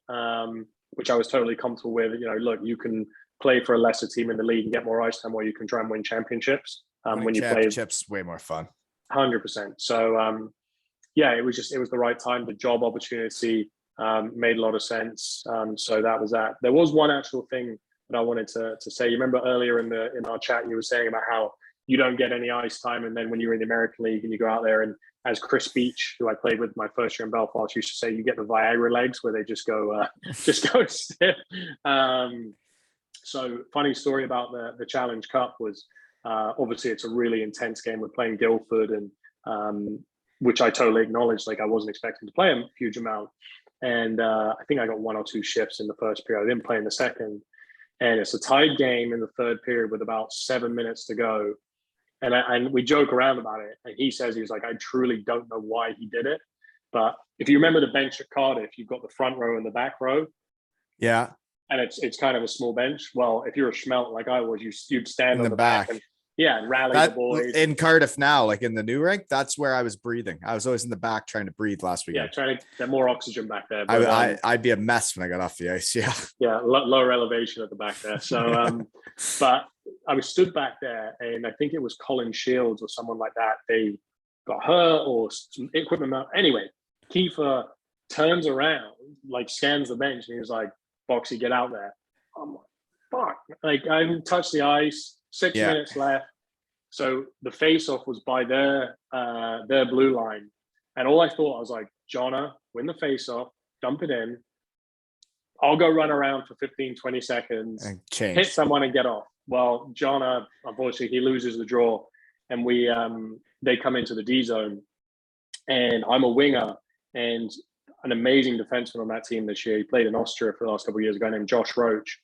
which I was totally comfortable with. Look, you can play for a lesser team in the league and get more ice time, or you can try and win championships. When you play championships, way more fun. 100%. So yeah, it was the right time. The job opportunity made a lot of sense. So that was that. There was one actual thing that I wanted to say. You remember earlier in our chat, you were saying about how you don't get any ice time, and then when you're in the American League and you go out there, and as Chris Beach, who I played with my first year in Belfast, used to say, you get the Viagra legs where they just go stiff. So funny story about the Challenge Cup was obviously it's a really intense game. We're playing Guildford, and which I totally acknowledged. Like, I wasn't expecting to play a huge amount, and I think I got 1 or 2 shifts in the first period. I didn't play in the second, and it's a tied game in the third period with about 7 minutes to go. And we joke around about it. And he was like, I truly don't know why he did it. But if you remember the bench at Cardiff, you've got the front row and the back row. Yeah. And it's kind of a small bench. Well, if you're a schmelt like I was, you'd stand in on the back and rally the boys. In Cardiff now, like in the new rink, that's where I was breathing. I was always in the back trying to breathe last week. Yeah, trying to get more oxygen back there. But, I'd be a mess when I got off the ice. Yeah. Yeah, lower elevation at the back there. So, but I was stood back there, and I think it was Colin Shields or someone like that. They got hurt or some equipment. Anyway, Kiefer turns around, like scans the bench, and he was like, Boxy, get out there. I'm like, fuck. Like, I haven't touched the ice, 6 minutes left. So the face-off was by their blue line. And all I thought, I was like, Jonna, win the face-off, dump it in. I'll go run around for 15, 20 seconds, and change. Hit someone and get off. Well, Jonna, unfortunately, he loses the draw. And they come into the D zone. And I'm a winger. And an amazing defenseman on that team this year. He played in Austria for the last couple of years, a guy named Josh Roach.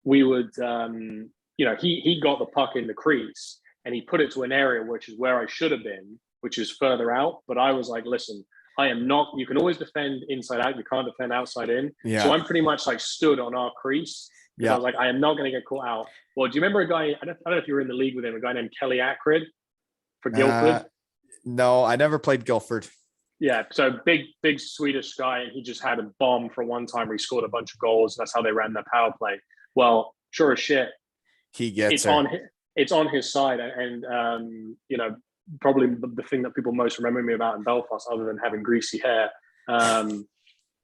We would, he got the puck in the crease and he put it to an area which is where I should have been, which is further out. But I was like, listen, I am not, you can always defend inside out. You can't defend outside in. Yeah. So I'm pretty much like stood on our crease. Yeah. I was like, I am not going to get caught out. Well, do you remember a guy, I don't know if you were in the league with him, a guy named Kelly Ackred for Guildford? No, I never played Guildford. Yeah, so big Swedish guy, and he just had a bomb for one time where he scored a bunch of goals. That's how they ran their power play. Well, sure as shit, he gets it's on his side, and probably the thing that people most remember me about in Belfast, other than having greasy hair,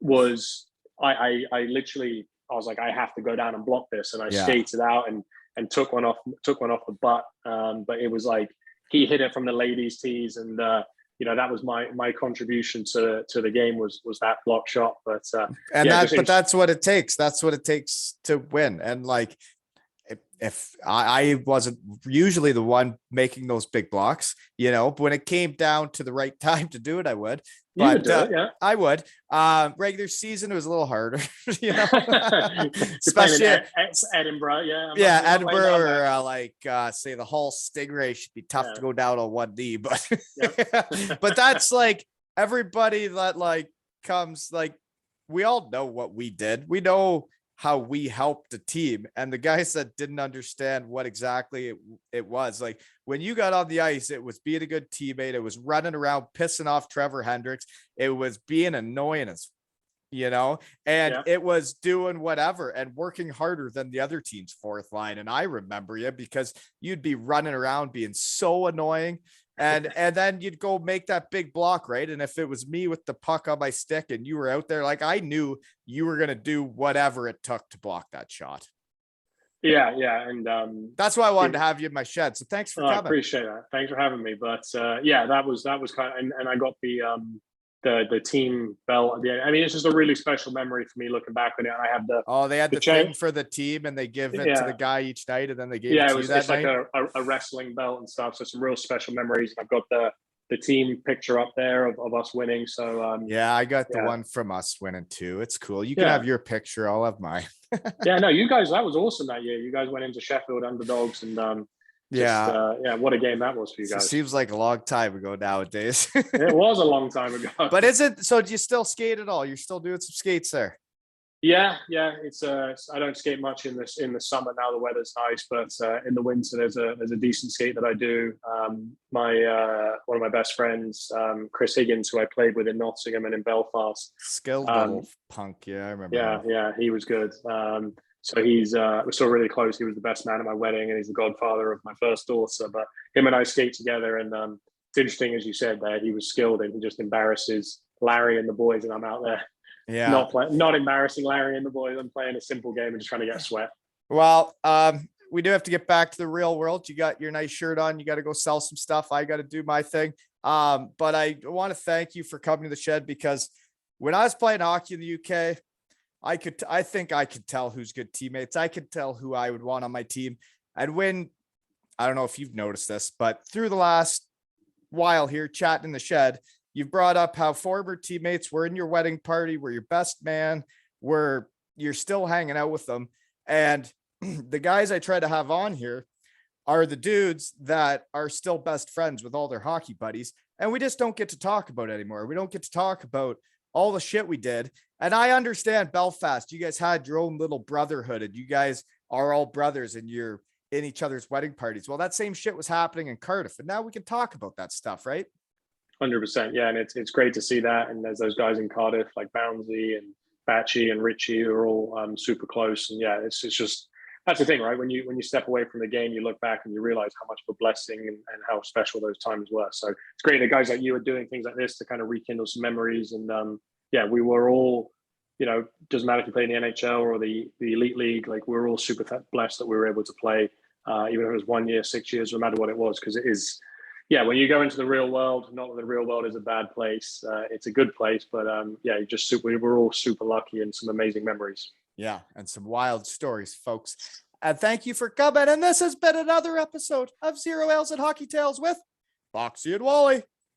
was I literally, I was like, I have to go down and block this, and I skated out and took one off the butt, but it was like he hit it from the ladies' tees, and that was my contribution to the game was that block shot. But that's what it takes. That's what it takes to win. And like, if I wasn't usually the one making those big blocks, but when it came down to the right time to do it, I would. But I would. Regular season, it was a little harder, especially at Edinburgh. Yeah, Edinburgh, or say the Hull Stingray should be tough to go down on one knee, but but that's like everybody that like comes, like, we all know what we did. We know how we helped the team, and the guys that didn't understand what exactly it was, like, when you got on the ice, it was being a good teammate. It was running around, pissing off Trevor Hendricks. It was being annoying as, and it was doing whatever and working harder than the other team's fourth line. And I remember you because you'd be running around being so annoying. and then you'd go make that big block, right? And if it was me with the puck on my stick and you were out there, like I knew you were gonna do whatever it took to block that shot. Yeah, and that's why I wanted to have you in my shed. So thanks for coming. I appreciate that. Thanks for having me. But yeah, that was kind of, and I got the team belt at the end. I mean, it's just a really special memory for me looking back on it. I have they had the thing for the team, and they give it to the guy each night, and then they gave it to you that night. It's like a wrestling belt and stuff. So some real special memories. I've got the team picture up there of us winning. So I got the one from us winning too. It's cool. You can have your picture. I'll have mine. Yeah, no, you guys, that was awesome that year. You guys went into Sheffield underdogs, and what a game that was for you guys. It seems like a long time ago nowadays. It was a long time ago. But is it so? Do you still skate at all? You're still doing some skates there? Yeah. It's I don't skate much in the summer now. The weather's nice, but in the winter there's a decent skate that I do. My one of my best friends, Chris Higgins, who I played with in Nottingham and in Belfast. Skilled little punk, I remember. Yeah, he was good. So we're still really close. He was the best man at my wedding, and he's the godfather of my first daughter. But him and I skate together, and it's interesting, as you said, that he was skilled, and he just embarrasses Larry and the boys, and I'm out there. Yeah, not embarrassing Larry and the boys. I'm playing a simple game and just trying to get a sweat. Well, we do have to get back to the real world. You got your nice shirt on. You got to go sell some stuff. I got to do my thing. But I want to thank you for coming to the shed, because when I was playing hockey in the UK, I think I could tell who's good teammates. I could tell who I would want on my team. And when, I don't know if you've noticed this, but through the last while here chatting in the shed, you've brought up how former teammates were in your wedding party, were your best man, you're still hanging out with them. And the guys I try to have on here are the dudes that are still best friends with all their hockey buddies. And we just don't get to talk about it anymore. We don't get to talk about all the shit we did. And I understand Belfast, you guys had your own little brotherhood, and you guys are all brothers, and you're in each other's wedding parties. Well, that same shit was happening in Cardiff, and now we can talk about that stuff, right? 100%. Yeah. And it's great to see that. And there's those guys in Cardiff like Bouncy and Batchy and Richie who are all super close. And yeah, it's just, that's the thing, right? When you step away from the game, you look back and you realize how much of a blessing and how special those times were. So it's great that guys like you are doing things like this to kind of rekindle some memories. And we were all, doesn't matter if you play in the NHL or the Elite League, like we're all super blessed that we were able to play, even if it was 1 year, 6 years, no matter what it was, because it is, when you go into the real world, not that the real world is a bad place, it's a good place, but we're all super lucky and some amazing memories. Yeah, and some wild stories, folks. And thank you for coming. And this has been another episode of Zero Ales and Hockey Tales with Boxy and Wally.